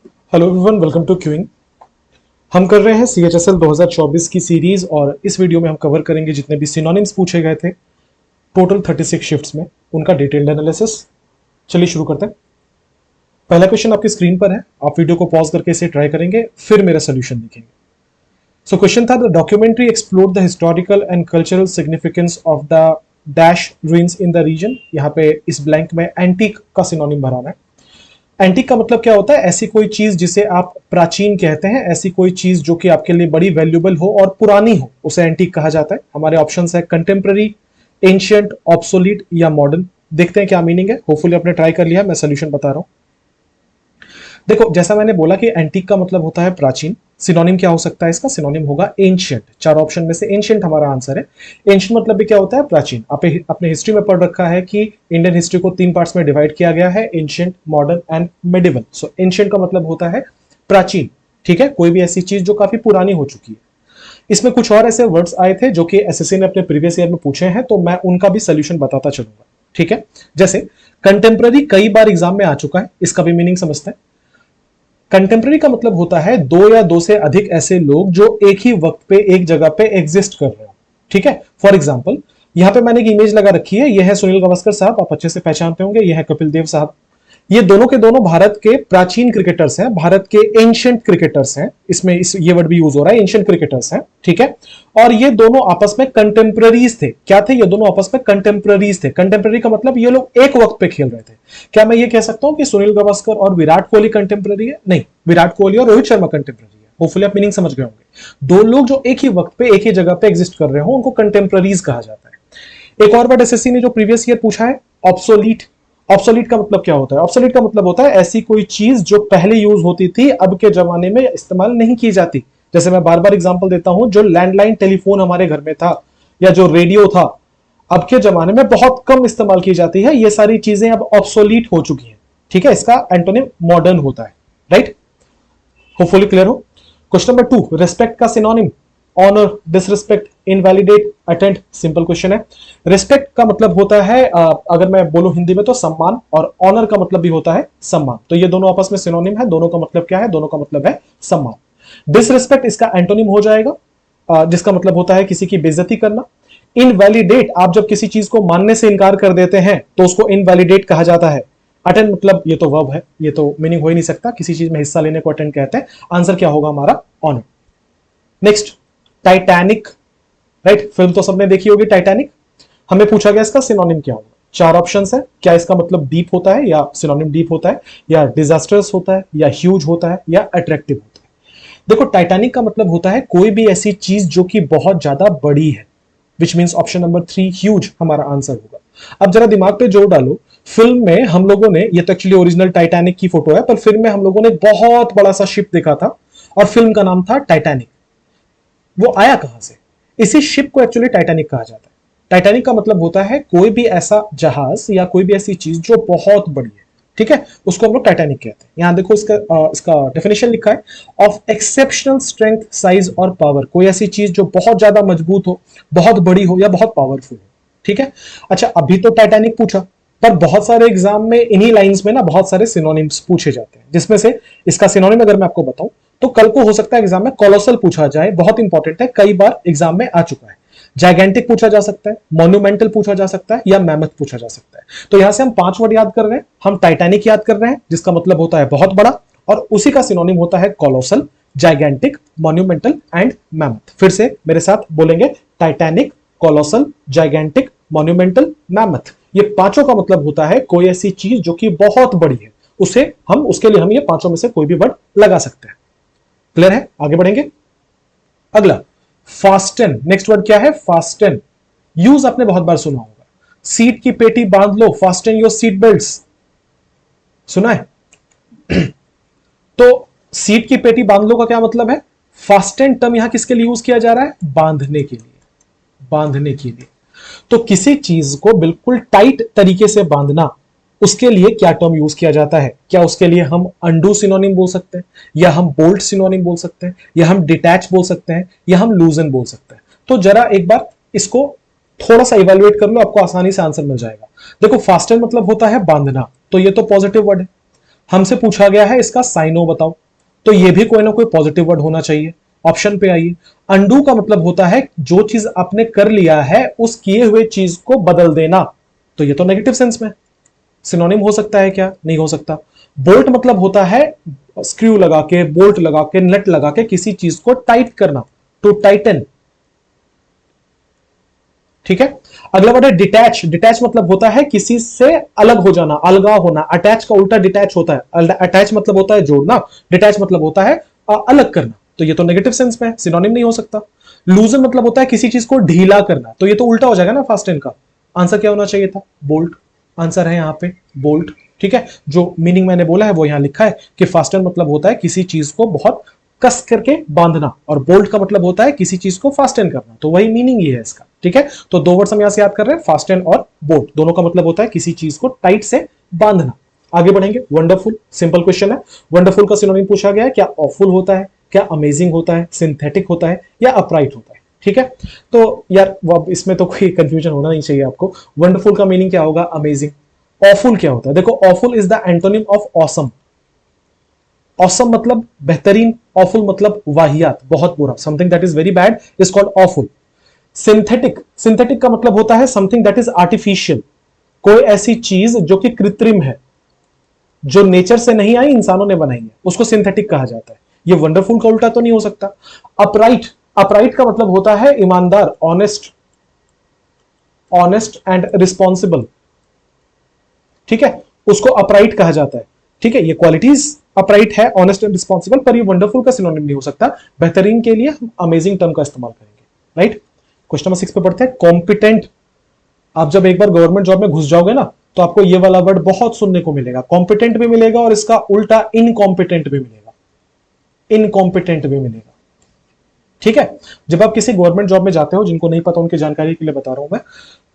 Hello everyone, welcome to queuing. हम कर रहे हैं CHSL 2024 की सीरीज और इस वीडियो में हम कवर करेंगे जितने भी सिनोनिम्स पूछे गए थे टोटल 36 शिफ्ट्स में, उनका डिटेल्ड एनालिसिस। चलिए शुरू करते हैं। पहला क्वेश्चन आपकी स्क्रीन पर है, आप वीडियो को पॉज करके इसे ट्राई करेंगे, फिर मेरा सोल्यूशन देखेंगे। सो क्वेश्चन था, the documentary explored the historical and cultural significance of the dash ruins in the region. यहाँ पे इस ब्लैंक में एंटीक का सिनोनिम भराना है। एंटीक का मतलब क्या होता है? ऐसी कोई चीज जिसे आप प्राचीन कहते हैं, ऐसी कोई चीज जो कि आपके लिए बड़ी वैल्यूबल हो और पुरानी हो, उसे एंटीक कहा जाता है। हमारे ऑप्शंस है कंटेम्प्ररी, एंशियंट, ऑब्सोलीट या मॉडर्न। देखते हैं क्या मीनिंग है। होपफुली आपने ट्राई कर लिया, मैं सोल्यूशन बता रहा हूं। देखो, जैसा मैंने बोला कि एंटीक का मतलब होता है प्राचीन। सिनोनिम क्या हो सकता है इसका? सिनोनिम होगा एंशियंट। चार ऑप्शन में से एंशियंट हमारा आंसर है। एंशियंट मतलब भी क्या होता है? प्राचीन। आप अपने हिस्ट्री में पढ़ रखा है कि इंडियन हिस्ट्री को 3 पार्ट्स में डिवाइड किया गया है, ancient, modern and medieval. So ancient का मतलब होता है प्राचीन। ठीक है, कोई भी ऐसी चीज जो काफी पुरानी हो चुकी है। इसमें कुछ और ऐसे वर्ड्स आए थे जो कि एसएससी ने अपने प्रीवियस ईयर में पूछे हैं, तो मैं उनका भी सोल्यूशन बताता चलूंगा। ठीक है, जैसे कंटेम्प्ररी कई बार एग्जाम में आ चुका है, इसका भी मीनिंग समझते हैं। कंटेम्प्रेरी का मतलब होता है दो या दो से अधिक ऐसे लोग जो एक ही वक्त पे एक जगह पे एग्जिस्ट कर रहे हो। ठीक है, फॉर एग्जाम्पल यहां पे मैंने एक इमेज लगा रखी है, यह है सुनील गावस्कर साहब, आप अच्छे से पहचानते होंगे। यह है कपिल देव साहब। ये दोनों के दोनों भारत के प्राचीन क्रिकेटर्स हैं, भारत के एंशियंट क्रिकेटर्स हैं। इसमें ये वर्ड भी यूज हो रहा है, एंशियंट क्रिकेटर्स हैं। ठीक है, और ये दोनों आपस में कंटेम्प्रेरीज थे। क्या थे ये दोनों? आपस में कंटेम्प्रेरीज थे। कंटेम्प्रेरी का मतलब ये लोग एक वक्त पे खेल रहे थे। क्या मैं ये कह सकता हूं कि सुनील गावस्कर और विराट कोहली कंटेम्प्रेरी है? नहीं, विराट कोहली और रोहित शर्मा कंटेम्प्रेरी है। होपफुली आप मीनिंग समझ गए होंगे। दो लोग जो एक ही वक्त पे एक ही जगह पे एग्जिस्ट कर रहे हो, उनको कंटेम्प्रेरीज कहा जाता है। एक और वर्ड एसएससी ने जो प्रीवियस ईयर पूछा है, ऑब्सोलीट। ऑब्सोलीट का मतलब क्या होता है? ऑब्सोलीट का मतलब होता है ऐसी कोई चीज जो पहले यूज होती थी, अब के जमाने में इस्तेमाल नहीं की जाती। जैसे मैं बार बार एग्जांपल देता हूं, जो लैंडलाइन टेलीफोन हमारे घर में था या जो रेडियो था, अब के जमाने में बहुत कम इस्तेमाल की जाती है। ये सारी चीजें अब ऑब्सोलीट हो चुकी हैं। ठीक है, इसका एंटोनिम मॉडर्न होता है। राइट, होपफुली क्लियर हो। क्वेश्चन नंबर 2, रिस्पेक्ट का synonym, honour, disrespect, invalidate, attend. Simple question है। रिस्पेक्ट का मतलब होता है अगर मैं बोलूं हिंदी में तो सम्मान, और ऑनर का मतलब भी होता है सम्मान। तो ये दोनों आपस में सिनोनिम है। दोनों का मतलब क्या है? दोनों का मतलब है सम्मान। डिसरिस्पेक्ट इसका एंटोनिम हो जाएगा, जिसका मतलब होता है किसी की बेइज्जती करना। इनवैलिडेट, आप जब किसी चीज को मानने से इनकार कर देते हैं तो उसको इनवैलिडेट कहा जाता है। अटेंड मतलब ये तो वर्ब है, ये तो मीनिंग हो ही नहीं सकता। किसी चीज में हिस्सा लेने को अटेंड कहते हैं। आंसर क्या होगा हमारा? Honour. Next, Titanic. Right, film तो सबने देखी होगी टाइटैनिक। हमें पूछा गया इसका सिनोनिम क्या होगा। चार ऑप्शंस है। क्या इसका मतलब डीप होता है, या सिनोनिम डीप होता है, या डिजास्टर्स होता है, या ह्यूज होता है, या अट्रैक्टिव होता है? देखो, टाइटैनिक का मतलब होता है कोई भी ऐसी चीज जो कि बहुत ज्यादा बड़ी है, which means option number 3 huge हमारा आंसर होगा। अब जरा दिमाग पे जोर डालो। फिल्म में हम लोगों ने, ये तो एक्चुअली ओरिजिनल टाइटैनिक की फोटो है, पर फिल्म में हम लोगों ने बहुत बड़ा सा शिप देखा था और फिल्म का नाम था टाइटैनिक। वो आया कहां से? इसी शिप को एक्चुअली टाइटैनिक कहा जाता है। टाइटैनिक का मतलब होता है कोई भी ऐसा जहाज या कोई भी ऐसी चीज जो बहुत बड़ी है। ठीक है, उसको हम लोग टाइटैनिक कहते हैं। यहां देखो, इसका डेफिनेशन लिखा है, ऑफ एक्सेप्शनल स्ट्रेंथ, साइज और पावर। कोई ऐसी चीज जो बहुत ज्यादा मजबूत हो, बहुत बड़ी हो या बहुत पावरफुल हो। ठीक है, अच्छा अभी तो टाइटैनिक पूछा, पर बहुत सारे एग्जाम में इन्हीं लाइंस में ना बहुत सारे सिनोनिम्स पूछे जाते हैं, जिसमें से इसका सिनोनिम अगर मैं आपको बताऊं तो कल को हो सकता है एग्जाम में कोलोसल पूछा जाए। बहुत इंपॉर्टेंट है, कई बार एग्जाम में आ चुका है। जाइगेंटिक पूछा जा सकता है, मॉन्यूमेंटल पूछा जा सकता है, या मैमथ पूछा जा सकता है। तो यहां से हम 5 वर्ड याद कर रहे हैं। हम टाइटैनिक याद कर रहे हैं, जिसका मतलब होता है बहुत बड़ा, और उसी का सिनोनिम होता है colossal, gigantic, monumental and mammoth. फिर से मेरे साथ बोलेंगे, Titanic, colossal, gigantic, monumental, mammoth. ये पांचों का मतलब होता है कोई ऐसी चीज जो कि बहुत बड़ी है, उसे हम, उसके लिए हम ये पांचों में से कोई भी वर्ड लगा सकते हैं। क्लियर है? आगे बढ़ेंगे। अगला, फास्टन। नेक्स्ट वर्ड क्या है? फास्टन। यूज आपने बहुत बार सुना होगा, सीट की पेटी बांध लो, फास्टन योर सीट बेल्ट्स। सुना है? तो सीट की पेटी बांध लो का क्या मतलब है? फास्टन टर्म यहां किसके लिए यूज किया जा रहा है? बांधने के लिए। बांधने के लिए। तो किसी चीज को बिल्कुल टाइट तरीके से बांधना, उसके लिए क्या टर्म यूज किया जाता है? क्या उसके लिए हम अंडू सिनोनिम बोल सकते हैं, या हम बोल्ट सिनोनिम बोल सकते हैं, या हम डिटैच बोल सकते हैं, या हम लूजन बोल सकते हैं? तो जरा एक बार इसको थोड़ा सा इवेल्युएट कर लो, आपको आसानी से आंसर मिल जाएगा। देखो, फास्टन मतलब होता है बांधना, तो ये तो पॉजिटिव वर्ड है। हमसे पूछा गया है इसका साइनो बताओ, तो ये भी कोई ना कोई पॉजिटिव वर्ड होना चाहिए। ऑप्शन पे आइए, अंडू का मतलब होता है जो चीज आपने कर लिया है उस किए हुए चीज को बदल देना, तो ये तो नेगेटिव सेंस में सिनोनिम हो सकता है क्या? नहीं हो सकता। बोल्ट मतलब होता है स्क्रू लगा के, बोल्ट लगा के, नट लगा के किसी चीज को टाइट करना, टू टाइटन। ठीक है, अगला वर्ड है डिटैच। डिटैच मतलब होता है किसी से अलग हो जाना, अलगाव होना। अटैच का उल्टा डिटैच होता है। अटैच मतलब होता है जोड़ना, डिटैच मतलब होता है अलग करना, तो ये तो नेगेटिव सेंस में है, सिनोनिम नहीं हो सकता। लूजन मतलब होता है किसी चीज को ढीला करना, तो ये तो उल्टा हो जाएगा ना फास्ट टेन का। आंसर क्या होना चाहिए था? बोल्ट। आंसर है यहां पे बोल्ट। ठीक है, जो मीनिंग मैंने बोला है वो यहां लिखा है कि फास्टन मतलब होता है किसी चीज को बहुत कस करके बांधना, और बोल्ट का मतलब होता है किसी चीज को फास्टन करना, तो वही मीनिंग ही है इसका। ठीक है, तो दो वर्ड्स हम यहां से याद कर रहे हैं, फास्टन और बोल्ट, दोनों का मतलब होता है किसी चीज को टाइट से बांधना। आगे बढ़ेंगे, वंडरफुल, सिंपल क्वेश्चन है। वंडरफुल का सिनोनिम पूछा गया है, क्या ऑफुल होता है, क्या अमेजिंग होता है, सिंथेटिक होता है, या अपराइट होता है? ठीक है, तो यार वो इसमें तो कोई कंफ्यूजन होना नहीं चाहिए आपको। वंडरफुल का मीनिंग क्या होगा? अमेजिंग। ऑफुल क्या होता है? देखो, awful is the antonym of awesome. Awesome मतलब बेहतरीन, ऑफुल मतलब वाहियात, बहुत बुरा, something that is very bad is called awful. Synthetic, synthetic का मतलब होता है समथिंग दैट इज आर्टिफिशियल, कोई ऐसी चीज जो कि कृत्रिम है, जो नेचर से नहीं आई, इंसानों ने बनाई है, उसको सिंथेटिक कहा जाता है। ये वंडरफुल का उल्टा तो नहीं हो सकता। अपराइट, अपराइट का मतलब होता है ईमानदार, ऑनेस्ट, ऑनेस्ट एंड रिस्पॉन्सिबल। ठीक है, उसको अपराइट कहा जाता है। ठीक है, ये क्वालिटीज अपराइट है, ऑनेस्ट एंड रिस्पॉन्सिबल, पर ये वंडरफुल का सिनोनिम नहीं हो सकता। बेहतरीन के लिए हम अमेजिंग टर्म का इस्तेमाल करेंगे। राइट, क्वेश्चन नंबर 6 पे पढ़ते हैं, कॉम्पिटेंट। आप जब एक बार गवर्नमेंट जॉब में घुस जाओगे ना, तो आपको ये वाला वर्ड बहुत सुनने को मिलेगा, कॉम्पिटेंट भी मिलेगा और इसका उल्टा इनकॉम्पिटेंट भी मिलेगा, इनकॉम्पिटेंट भी मिलेगा। ठीक है, जब आप किसी गवर्नमेंट जॉब में जाते हो, जिनको नहीं पता उनकी जानकारी के लिए बता रहा हूं मैं,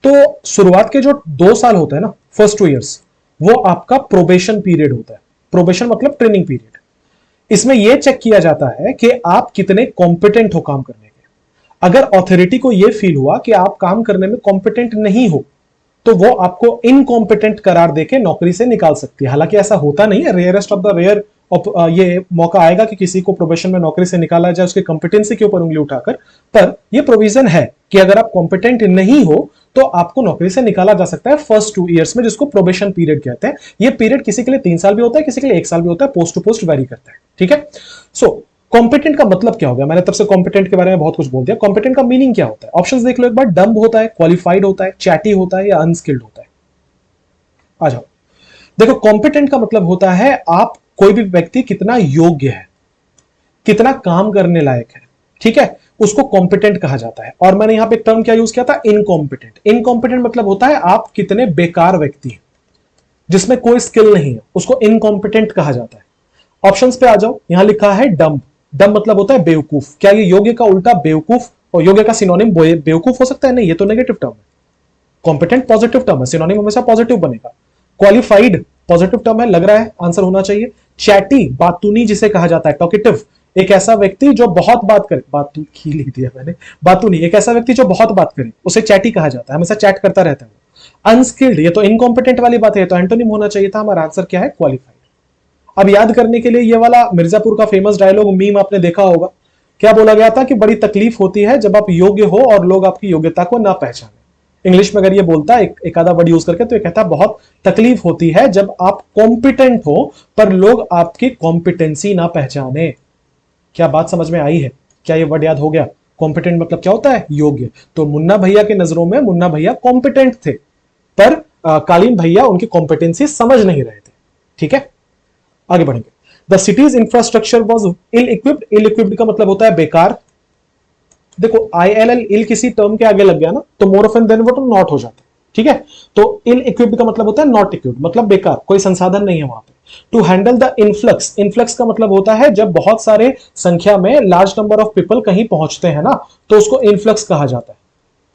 तो शुरुआत के जो 2 साल होते हैं ना, फर्स्ट 2 इयर्स, वो आपका प्रोबेशन पीरियड होता है। प्रोबेशन मतलब ट्रेनिंग पीरियड। इसमें यह चेक किया जाता है कि आप कितने कॉम्पिटेंट हो काम करने के। अगर अथॉरिटी को यह फील हुआ कि आप काम करने में कॉम्पिटेंट नहीं हो, तो वो आपको इनकॉम्पिटेंट करार देके नौकरी से निकाल सकती है। हालांकि ऐसा होता नहीं है, रेयरेस्ट ऑफ द रेयर ये मौका आएगा कि किसी को प्रोबेशन में नौकरी से निकाला जाए उसके कॉम्पिटेंसी के ऊपर उंगली उठाकर, पर यह प्रोविजन है कि अगर आप कॉम्पिटेंट नहीं हो तो आपको नौकरी से निकाला जा सकता है फर्स्ट 2 इयर्स में, जिसको प्रोबेशन पीरियड कहते हैं। यह पीरियड किसी के लिए 3 साल भी होता है, किसी के लिए 1 साल भी होता है, पोस्ट टू पोस्ट वेरी करता है। ठीक है, सो कॉम्पिटेंट का मतलब क्या हो गया? मैंने तब से कॉम्पिटेंट के बारे में बहुत कुछ बोल दिया। कॉम्पिटेंट का मीनिंग क्या होता है? ऑप्शंस देख लो एक बार, डम्ब होता है, क्वालिफाइड होता है, चैटी होता है, या अनस्किल्ड होता है। आ जाओ, देखो, कॉम्पिटेंट का मतलब होता है आप, कोई भी व्यक्ति कितना योग्य है, कितना काम करने लायक है। ठीक है, उसको कॉम्पिटेंट कहा जाता है। और मैंने यहां पे एक टर्म क्या यूज किया था? इनकॉम्पिटेंट। इनकॉम्पिटेंट मतलब होता है आप कितने बेकार व्यक्ति हैं, जिसमें कोई स्किल नहीं है, उसको इनकॉम्पिटेंट कहा जाता है। ऑप्शंस पे आ जाओ, यहां लिखा है डम्ब। डम्ब मतलब होता है बेवकूफ। क्या ये योग्य का उल्टा बेवकूफ, और योग्य का सिनोनिम बेवकूफ हो सकता है? नहीं, ये तो नेगेटिव टर्म है। कॉम्पिटेंट पॉजिटिव टर्म है, सिनोनिम हमेशा पॉजिटिव बनेगा। क्वालिफाइड पॉजिटिव टर्म है, लग रहा है आंसर होना चाहिए। चैटी, बातूनी जिसे कहा जाता है, टॉकेटिव, एक ऐसा व्यक्ति जो बहुत बात करे, बातू की लिख दिया मैंने, बातूनी, एक ऐसा व्यक्ति जो बहुत बात करे, उसे चैटी कहा जाता है, हमेशा चैट करता रहता है। अनस्किल्ड, ये तो इनकॉम्पिटेंट वाली बात है, तो एंटोनिम होना चाहिए था। हमारा आंसर क्या है? क्वालिफाइड। अब याद करने के लिए ये वाला मिर्जापुर का फेमस डायलॉग, मीम आपने देखा होगा। क्या बोला गया था? कि बड़ी तकलीफ होती है जब आप योग्य हो और लोग आपकी योग्यता को ना पहचाने। इंग्लिश में अगर ये बोलता है एक आधा वर्ड यूज करके, तो ये कहता है बहुत तकलीफ होती है जब आप कॉम्पिटेंट हो पर लोग आपकी कॉम्पिटेंसी ना पहचाने। क्या बात समझ में आई है? क्या ये वर्ड याद हो गया? कॉम्पिटेंट मतलब क्या होता है? योग्य। तो मुन्ना भैया के नजरों में मुन्ना भैया कॉम्पिटेंट थे, पर कालीन भैया उनकी कॉम्पिटेंसी समझ नहीं रहे थे। ठीक है, आगे बढ़ेंगे। The city's infrastructure was ill equipped. Ill equipped का मतलब होता है बेकार। देखो, ILL इल किसी टर्म के आगे लग गया ना, तो मोर ऑफन देन वो तो नॉट हो जाता है। ठीक है, तो इल इक्विप्ड का मतलब होता है नॉट इक्विप्ड, मतलब बेकार, कोई संसाधन नहीं है वहां पे। To handle the influx, influx का मतलब होता है जब बहुत सारे संख्या में लार्ज नंबर ऑफ पीपल कहीं पहुंचते हैं ना, तो उसको इन्फ्लक्स कहा जाता है।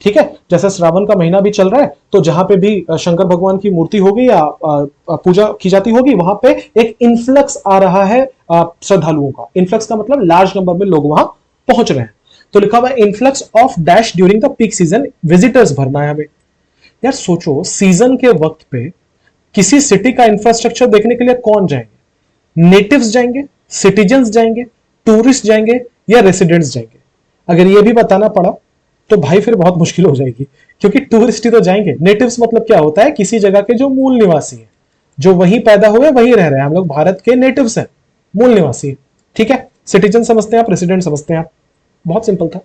ठीक है, जैसे श्रावण का महीना भी चल रहा है, तो जहां पे भी शंकर भगवान की मूर्ति होगी या पूजा की जाती होगी, वहां पे एक इन्फ्लक्स आ रहा है श्रद्धालुओं का। इन्फ्लक्स का मतलब लार्ज नंबर में लोग वहां पहुंच रहे हैं। तो लिखा हुआ influx of dash during the peak season, visitors भरना है हमें। यार सोचो, सीजन के वक्त पे किसी सिटी का इंफ्रास्ट्रक्चर देखने के लिए कौन जाएंगे? नेटिव्स जाएंगे, सिटीजन्स जाएंगे, टूरिस्ट जाएंगे या रेसिडेंट्स जाएंगे? अगर ये भी बताना पड़ा तो भाई फिर बहुत मुश्किल हो जाएगी, क्योंकि टूरिस्ट ही तो जाएंगे। नेटिव्स मतलब क्या होता है? किसी जगह के जो मूल निवासी हैं, जो वहीं पैदा हुए वहीं रह रहे हैं, हम लोग भारत के नेटिव्स हैं, मूल निवासी। ठीक है, सिटीजन समझते हैं आप, रेसिडेंट समझते हैं आप, बहुत सिंपल था।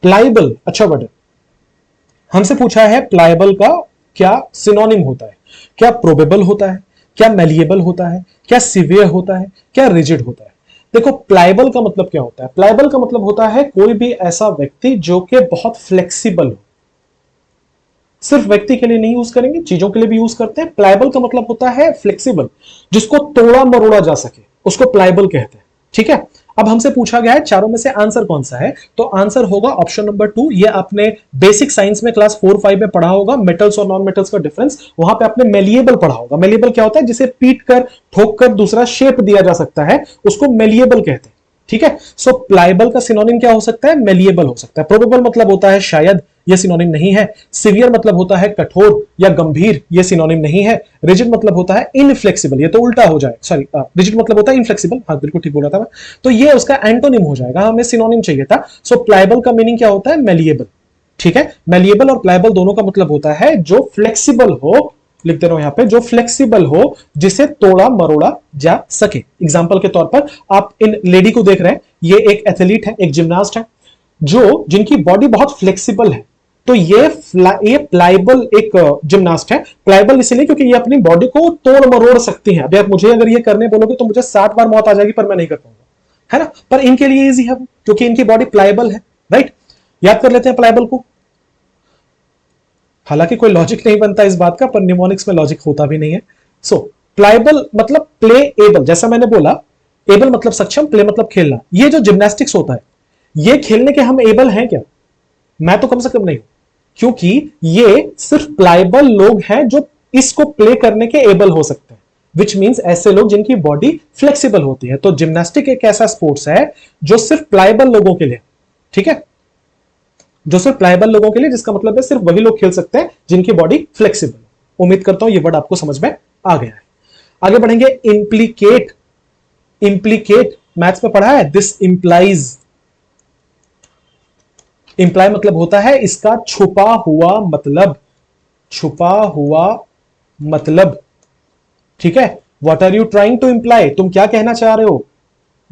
प्लाइबल अच्छा वर्ड है, हमसे पूछा है प्लाइबल का क्या सिनोनिम होता है? क्या प्रोबेबल होता है, क्या मेलिएबल होता है, क्या सिवियर होता है, क्या रिजिड होता है? देखो, प्लाइबल का मतलब क्या होता है? प्लाइबल का मतलब होता है कोई भी ऐसा व्यक्ति जो कि बहुत फ्लेक्सिबल हो। सिर्फ व्यक्ति के लिए नहीं यूज करेंगे, चीजों के लिए भी यूज करते हैं। प्लाइबल का मतलब होता है फ्लेक्सिबल, जिसको तोड़ा मरोड़ा जा सके, उसको प्लाइबल कहते हैं। ठीक है, अब हमसे पूछा गया है चारों में से आंसर कौन सा है, तो आंसर होगा ऑप्शन नंबर 2। ये आपने बेसिक साइंस में क्लास 4-5 में पढ़ा होगा, मेटल्स और नॉन मेटल्स का डिफरेंस। वहां पे आपने मेलिएबल पढ़ा होगा। मेलिएबल क्या होता है? जिसे पीट कर, ठोक कर दूसरा शेप दिया जा सकता है, उसको मेलिएबल कहते हैं। ठीक है, सो प्लाइबल का सिनोनिम क्या हो सकता है? मेलिएबल हो सकता है। प्रोबेबल मतलब होता है शायद, यह सिनोनिम नहीं है। सिवियर मतलब होता है कठोर या गंभीर, यह सिनोनिम नहीं है। रिजिड मतलब होता है इनफ्लेक्सिबल, ये तो उल्टा हो जाए, सॉरी, रिजिड मतलब होता है इनफ्लेक्सिबल, हाँ बिल्कुल ठीक बोला था मैं, तो ये उसका एंटोनिम हो जाएगा, हमें सिनोनिम चाहिए था। सो प्लाइबल का मीनिंग क्या होता है? मेलिएबल। ठीक है, मेलिएबल और प्लाइबल दोनों का मतलब होता है जो फ्लेक्सिबल हो, लिखते रहो यहां पे, जो फ्लेक्सिबल हो, जिसे तोड़ा मरोड़ा जा सके। एग्जांपल के तौर पर आप इन लेडी को देख रहे हैं, ये एक एथलीट है, एक जिम्नास्ट है, जो जिनकी बॉडी बहुत फ्लेक्सिबल है। तो ये प्लाइबल एक जिम्नास्ट है। प्लाइबल इसलिए क्योंकि ये अपनी बॉडी को तोड़ मरोड़ सकती है। अभी आप मुझे अगर ये करने बोलोगे तो मुझे 60 बार मौत आ जाएगी, पर मैं नहीं कर पाऊंगा, है ना? पर इनके लिए इजी है, क्योंकि इनकी बॉडी प्लाइबल है। राइट, याद कर लेते हैं प्लाइबल को। हालांकि कोई लॉजिक नहीं बनता इस बात का, पर निमोनिक्स में लॉजिक होता भी नहीं है। सो प्लाइबल मतलब प्ले एबल, जैसा मैंने बोला, एबल मतलब सक्षम, प्ले मतलब खेलना। ये जो जिम्नास्टिक्स होता है, ये खेलने के हम एबल हैं क्या? मैं तो कम से कम नहीं हूं, क्योंकि ये सिर्फ प्लाइबल लोग हैं जो इसको प्ले करने के एबल हो सकते हैं, विच मींस ऐसे लोग जिनकी बॉडी फ्लेक्सिबल होती है। तो जिम्नास्टिक एक ऐसा स्पोर्ट्स है जो सिर्फ प्लाइबल लोगों के लिए, ठीक है, जो सिर्फ प्लाइबल लोगों के लिए, जिसका मतलब है सिर्फ वही लोग खेल सकते हैं जिनकी बॉडी फ्लेक्सिबल। उम्मीद करता हूं ये वर्ड आपको समझ में आ गया है। आगे बढ़ेंगे। इंप्लीकेट, इंप्लीकेट मैथ्स में पढ़ा है, दिस इंप्लाइज। इंप्लाई मतलब होता है इसका छुपा हुआ मतलब, छुपा हुआ मतलब। ठीक है, what are you trying to imply? तुम क्या कहना चाह रहे हो?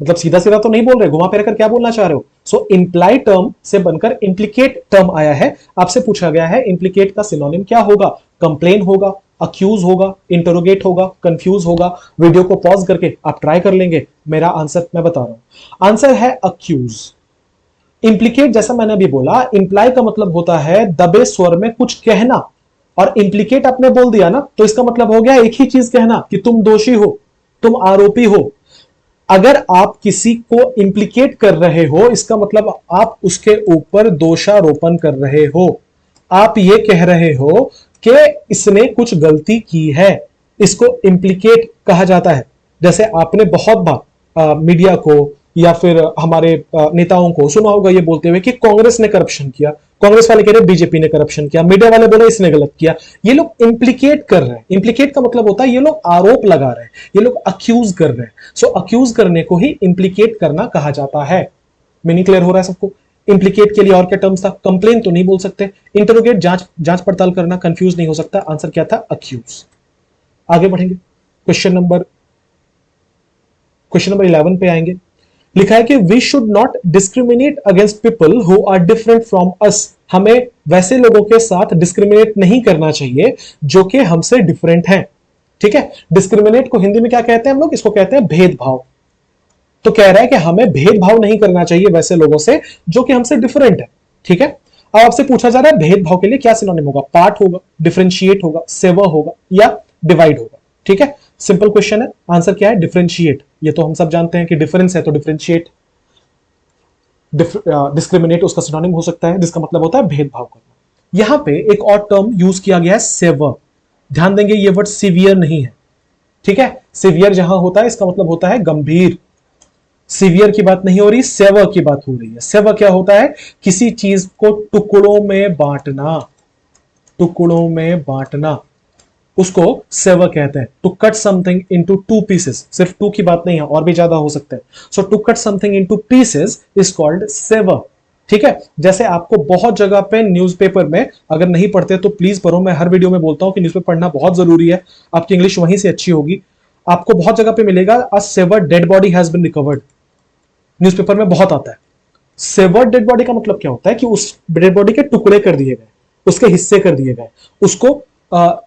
मतलब सीधा सीधा तो नहीं बोल रहे, घुमा फिरा कर क्या बोलना चाह रहे हो? सो इंप्लाई टर्म से बनकर इंप्लीकेट टर्म आया है। आपसे पूछा गया है इंप्लीकेट का सिनोनिम क्या होगा? कंप्लेन होगा, अक्यूज होगा, इंटरोगेट होगा, कंफ्यूज होगा। वीडियो को पॉज करके आप ट्राई कर लेंगे। मेरा आंसर मैं बता रहा हूं, आंसर है अक्यूज। इंप्लीकेट जैसा मैंने अभी बोला, इंप्लाई का मतलब होता है दबे स्वर में कुछ कहना, और इंप्लीकेट आपने बोल दिया ना, तो इसका मतलब हो गया एक ही चीज कहना कि तुम दोषी हो, तुम आरोपी हो। अगर आप किसी को इंप्लीकेट कर रहे हो, इसका मतलब आप उसके ऊपर दोषारोपण कर रहे हो। आप ये कह रहे हो कि इसने कुछ गलती की है, इसको इंप्लीकेट कहा जाता है। जैसे आपने बहुत बार मीडिया को या फिर हमारे नेताओं को सुना होगा ये बोलते हुए कि कांग्रेस ने करप्शन किया, कांग्रेस वाले कह रहे बीजेपी ने करप्शन किया, मीडिया वाले बोले इसने गलत किया। ये लोग इंप्लीकेट कर रहे हैं। इंप्लीकेट का मतलब होता है ये लोग आरोप लगा रहे हैं, ये लोग अक्यूज कर रहे हैं। सो अक्यूज करने को ही इंप्लीकेट करना कहा जाता है। मीनिंग क्लियर हो रहा है सबको? इंप्लीकेट के लिए और क्या टर्म्स था? कंप्लेन तो नहीं बोल सकते, इंटरोगेट जांच पड़ताल करना, कंफ्यूज नहीं हो सकता। आंसर क्या था? अक्यूज। आगे बढ़ेंगे, क्वेश्चन नंबर 11 पे आएंगे। लिखा है कि we should not discriminate against people who are different from us. हमें वैसे लोगों के साथ डिस्क्रिमिनेट नहीं करना चाहिए जो कि हमसे डिफरेंट हैं। ठीक है, डिस्क्रिमिनेट को हिंदी में क्या कहते हैं हम लोग? इसको कहते हैं भेदभाव। तो कह रहा है कि हमें भेदभाव नहीं करना चाहिए वैसे लोगों से जो कि हमसे डिफरेंट है। ठीक है, अब आपसे पूछा जा रहा है भेदभाव के लिए क्या सिनोनिम होगा? पार्ट होगा, डिफरेंशिएट होगा, सेवर होगा या डिवाइड होगा। ठीक है, सिंपल क्वेश्चन है। आंसर क्या है? डिफरेंशिएट। ये तो हम सब जानते हैं कि डिफरेंस है तो डिफरेंशिएट। डिस्क्रिमिनेट उसका सिनोनिम हो सकता है, जिसका मतलब होता है भेदभाव करना। यहां पे एक और टर्म यूज किया गया है, सेवर। ध्यान देंगे ये वर्ड सिवियर नहीं है। ठीक है, सिवियर जहां होता है इसका मतलब होता है गंभीर। सिवियर की बात नहीं हो रही, सेवर की बात हो रही है। सेवर क्या होता है? किसी चीज को टुकड़ों में बांटना, टुकड़ों में बांटना। उसको सेवर कहते हैं। To cut something into two pieces, सिर्फ टू की बात नहीं है, और भी ज्यादा हो सकते हैं। So to cut something into pieces is called sever. ठीक है, जैसे आपको बहुत जगह पे न्यूज़पेपर में, अगर नहीं पढ़ते तो प्लीज पढ़ो, मैं हर वीडियो में बोलता हूं कि न्यूज़पेपर पढ़ना बहुत जरूरी है, आपकी इंग्लिश वहीं से अच्छी होगी। आपको बहुत जगह पे मिलेगा a severed dead body has been recovered, newspaper में बहुत आता है। सेवर्ड डेड बॉडी का मतलब क्या होता है कि उस डेड बॉडी के टुकड़े कर दिए गए, उसके हिस्से कर दिए गए, उसको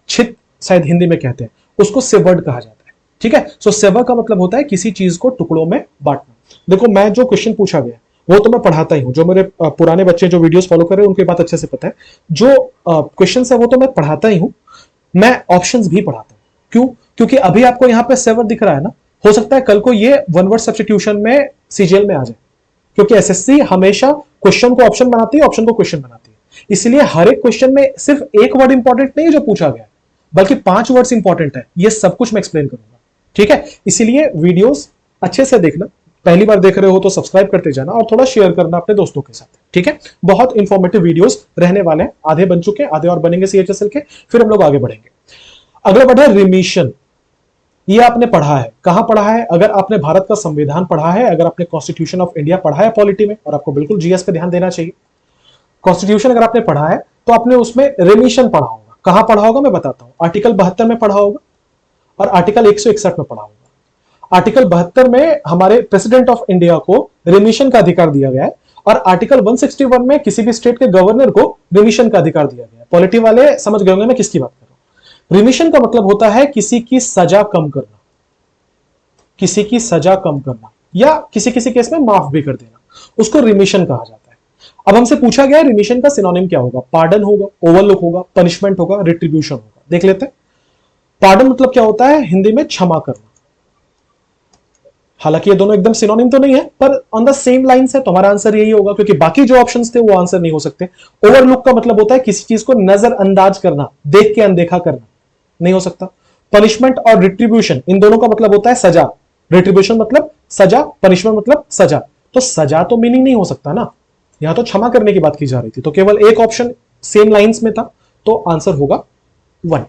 छित शायद हिंदी में कहते हैं, उसको सेवर्ड कहा जाता है। ठीक है, सो सेवर का मतलब होता है किसी चीज को टुकड़ों में बांटना। देखो, मैं जो क्वेश्चन पूछा गया वो तो मैं पढ़ाता ही हूं, जो मेरे पुराने बच्चे जो वीडियोस फॉलो कर रहे हैं उनको बात अच्छे से पता है। जो क्वेश्चन है वो तो मैं पढ़ाता ही हूं, मैं ऑप्शंस भी पढ़ाता हूं। क्यों? क्योंकि अभी आपको यहां पे सेवर दिख रहा है ना, हो सकता है कल को ये वन वर्ड सब्स्टिट्यूशन में सीजीएल में आ जाए, क्योंकि एसएससी हमेशा क्वेश्चन को ऑप्शन बनाती है, ऑप्शन को क्वेश्चन बनाती है। इसलिए हर एक क्वेश्चन में सिर्फ एक वर्ड इंपॉर्टेंट नहीं है जो पूछा गया, बल्कि 5 वर्ड्स इंपॉर्टेंट है। ये सब कुछ मैं एक्सप्लेन करूंगा। ठीक है, इसीलिए वीडियोस अच्छे से देखना, पहली बार देख रहे हो तो सब्सक्राइब करते जाना और थोड़ा शेयर करना अपने दोस्तों के साथ। ठीक है, बहुत इंफॉर्मेटिव वीडियोस रहने वाले हैं, आधे बन चुके हैं, आधे और बनेंगे सीएचएसएल के, फिर हम लोग आगे बढ़ेंगे। अगला बढ़ा रिमिशन। ये आपने पढ़ा है, कहां पढ़ा है? अगर आपने भारत का संविधान पढ़ा है, अगर आपने कॉन्स्टिट्यूशन ऑफ इंडिया पढ़ा है पॉलिटी में, और आपको बिल्कुल जीएस पे ध्यान देना चाहिए, कॉन्स्टिट्यूशन अगर आपने पढ़ा है तो आपने उसमें रिमिशन पढ़ा होगा। कहां पढ़ा होगा मैं बताता हूं, आर्टिकल 72 में पढ़ा होगा और आर्टिकल 161 में पढ़ा होगा। आर्टिकल 72 में हमारे प्रेसिडेंट ऑफ इंडिया को रिमिशन का अधिकार दिया गया है, और आर्टिकल 161 में किसी भी स्टेट के गवर्नर को रिमिशन का अधिकार दिया गया है। पॉलिटी वाले समझ गए होंगे मैं किसकी बात कर रहा हूं। रिमिशन का मतलब होता है किसी की सजा कम करना, किसी की सजा कम करना, या किसी किसी केस में माफ भी कर देना, उसको रिमिशन कहा जाता है। अब हमसे पूछा गया है रिमिशन का सिनोनिम क्या होगा? पार्डन होगा, ओवरलुक होगा, पनिशमेंट होगा, रिट्रीब्यूशन होगा। देख लेते हैं। पार्डन मतलब क्या होता है? हिंदी में क्षमा करना। हालांकि ये दोनों एकदम सिनोनिम तो नहीं है, पर ऑन द सेम लाइन से, तो हमारा आंसर यही होगा, क्योंकि बाकी जो ऑप्शंस थे वो आंसर नहीं हो सकते। ओवरलुक का मतलब होता है किसी चीज को नजरअंदाज करना, देख के अनदेखा करना, नहीं हो सकता। पनिशमेंट और रिट्रीब्यूशन, इन दोनों का मतलब होता है सजा। रिट्रीब्यूशन मतलब सजा, पनिशमेंट मतलब सजा। तो सजा तो मीनिंग नहीं हो सकता ना, यहां तो क्षमा करने की बात की जा रही थी, तो केवल एक ऑप्शन सेम लाइंस में था, तो आंसर होगा 1।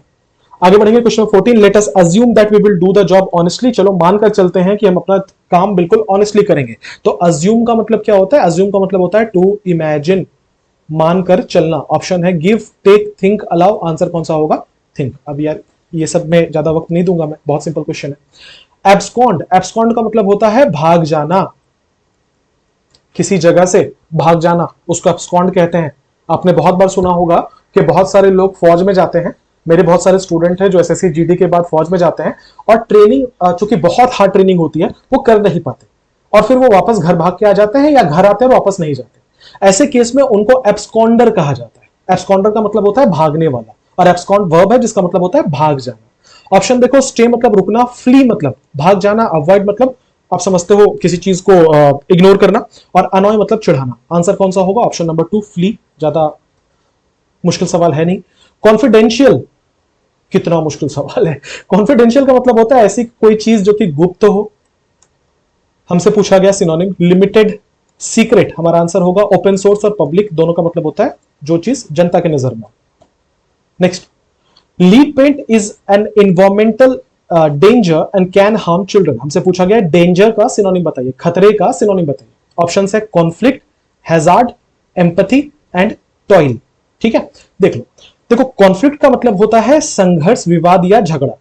आगे बढ़ेंगे question 14। Let us assume that we will do the job honestly. चलो मानकर चलते हैं कि हम अपना काम बिल्कुल ऑनेस्टली करेंगे। तो अज्यूम का मतलब क्या होता है? अज्यूम का मतलब होता है टू इमेजिन, मानकर चलना। ऑप्शन है give, take, think, allow. Answer कौन सा होगा? थिंक। अब यार ये सब में ज्यादा वक्त नहीं दूंगा मैं, बहुत सिंपल क्वेश्चन है। एब्सकॉन्ड, एब्सकॉन्ड का मतलब होता है भाग जाना, किसी जगह से भाग जाना, उसको एब्सकॉन्ड कहते हैं। आपने बहुत बार सुना होगा कि बहुत सारे लोग फौज में जाते हैं, मेरे बहुत सारे स्टूडेंट हैं जो एसएससी जीडी के बाद फौज में जाते हैं, और ट्रेनिंग चूंकि बहुत हार्ड ट्रेनिंग होती है वो कर नहीं पाते, और फिर वो वापस घर भाग के आ जाते हैं, या घर आते हैं और वापस नहीं जाते। ऐसे केस में उनको एब्सकॉन्डर कहा जाता है। एब्सकॉन्डर का मतलब होता है भागने वाला, और एब्सकॉन्ड वर्ब है जिसका मतलब होता है भाग जाना। ऑप्शन देखो, स्टे मतलब रुकना, फ्ली मतलब भाग जाना, अवॉइड मतलब आप समझते हो किसी चीज को इग्नोर करना, और अनॉय मतलब चिढ़ाना। आंसर कौन सा होगा? Option number 2, flee. ज्यादा मुश्किल सवाल है नहीं। कॉन्फिडेंशियल, कितना मुश्किल सवाल है। कॉन्फिडेंशियल का मतलब होता है ऐसी कोई चीज जो कि गुप्त हो। हमसे पूछा गया सिनोनिम लिमिटेड, सीक्रेट। हमारा आंसर होगा ओपन सोर्स और पब्लिक, दोनों का मतलब होता है जो चीज जनता के नजर में। Next, lead paint is an environmental danger and can harm children. हमसे पूछा गया डेंजर का सिनोनिम बताइए, खतरे का सिनोनिम बताइए। ऑप्शन है conflict, hazard, empathy and toil. ठीक है, देख लो। देखो, कॉन्फ्लिक्ट का मतलब होता है संघर्ष, विवाद या झगड़ा।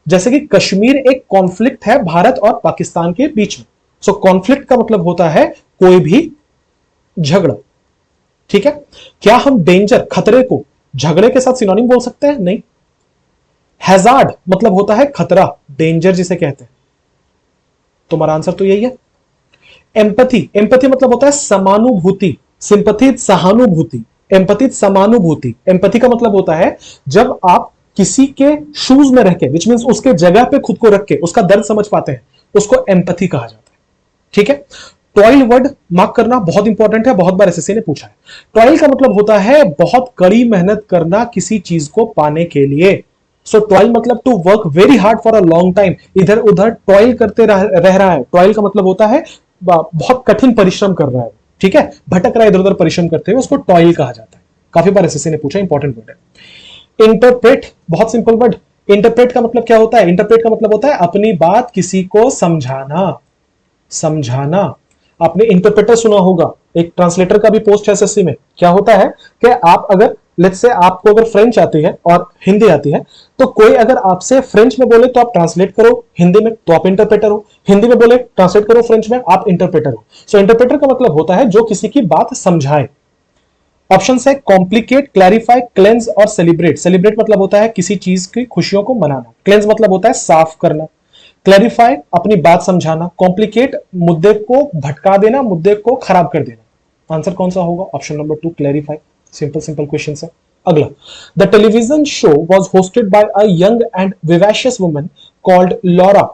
जैसे कि कश्मीर एक कॉन्फ्लिक्ट है भारत और पाकिस्तान के बीच में। सो कॉन्फ्लिक्ट का मतलब होता है कोई भी झगड़ा। ठीक है, क्या हम डेंजर, खतरे को झगड़े के साथ सिनोनिम बोल सकते हैं? नहीं। हैजार्ड मतलब होता है खतरा, डेंजर जिसे कहते हैं। तुम्हारा आंसर तो यही है। एम्पैथी, एम्पैथी मतलब होता है समानुभूति, सिंपैथी सहानुभूति, एम्पैथी समानुभूति। एम्पैथी का मतलब होता है जब आप किसी के शूज में रह के, विच मींस उसके जगह पे खुद को रख के उसका दर्द समझ पाते हैं, उसको एम्पैथी कहा जाता है। ठीक है, टॉयल वर्ड मार्क करना बहुत इंपॉर्टेंट है, बहुत बार एसएससी ने पूछा है। टॉयल का मतलब होता है बहुत कड़ी मेहनत करना किसी चीज को पाने के लिए। सो टॉयल मतलब to work very hard for a long time, इधर उधर टॉयल करते रह रहा है। टॉयल का मतलब होता है बहुत कठिन परिश्रम कर रहा है, ठीक है, भटक रहा है इधर उधर परिश्रम करते हुए, उसको टॉयल कहा जाता है। काफी बार एसएससी ने पूछा, इंपॉर्टेंट वर्ड है। इंटरप्रेट, बहुत सिंपल वर्ड। इंटरप्रेट का मतलब क्या होता है? इंटरप्रेट का मतलब होता है अपनी बात किसी को समझाना, समझाना। आपने इंटरप्रेटर सुना होगा, एक ट्रांसलेटर का भी पोस्ट है एसएससी में। क्या होता है कि आप अगर लेट्स से आपको अगर फ्रेंच आती है और हिंदी आती है, तो कोई अगर आपसे फ्रेंच में बोले तो आप ट्रांसलेट करो हिंदी में, तो आप इंटरप्रेटर हो। हिंदी में बोले ट्रांसलेट करो फ्रेंच में, आप इंटरप्रेटर हो। सो इंटरप्रेटर का मतलब होता है जो किसी की बात समझाए। ऑप्शन है कॉम्प्लिकेट, क्लैरिफाई, क्लेंस और सेलिब्रेट। सेलिब्रेट मतलब होता है किसी चीज की खुशियों को मनाना। क्लेंस मतलब होता है साफ करना। क्लैरिफाई अपनी बात समझाना। कॉम्प्लिकेट मुद्दे को भटका देना, मुद्दे को खराब कर देना। आंसर कौन सा होगा? Option number 2 clarify. Simple simple question है। अगला, the television show was hosted by a young and vivacious woman called Laura.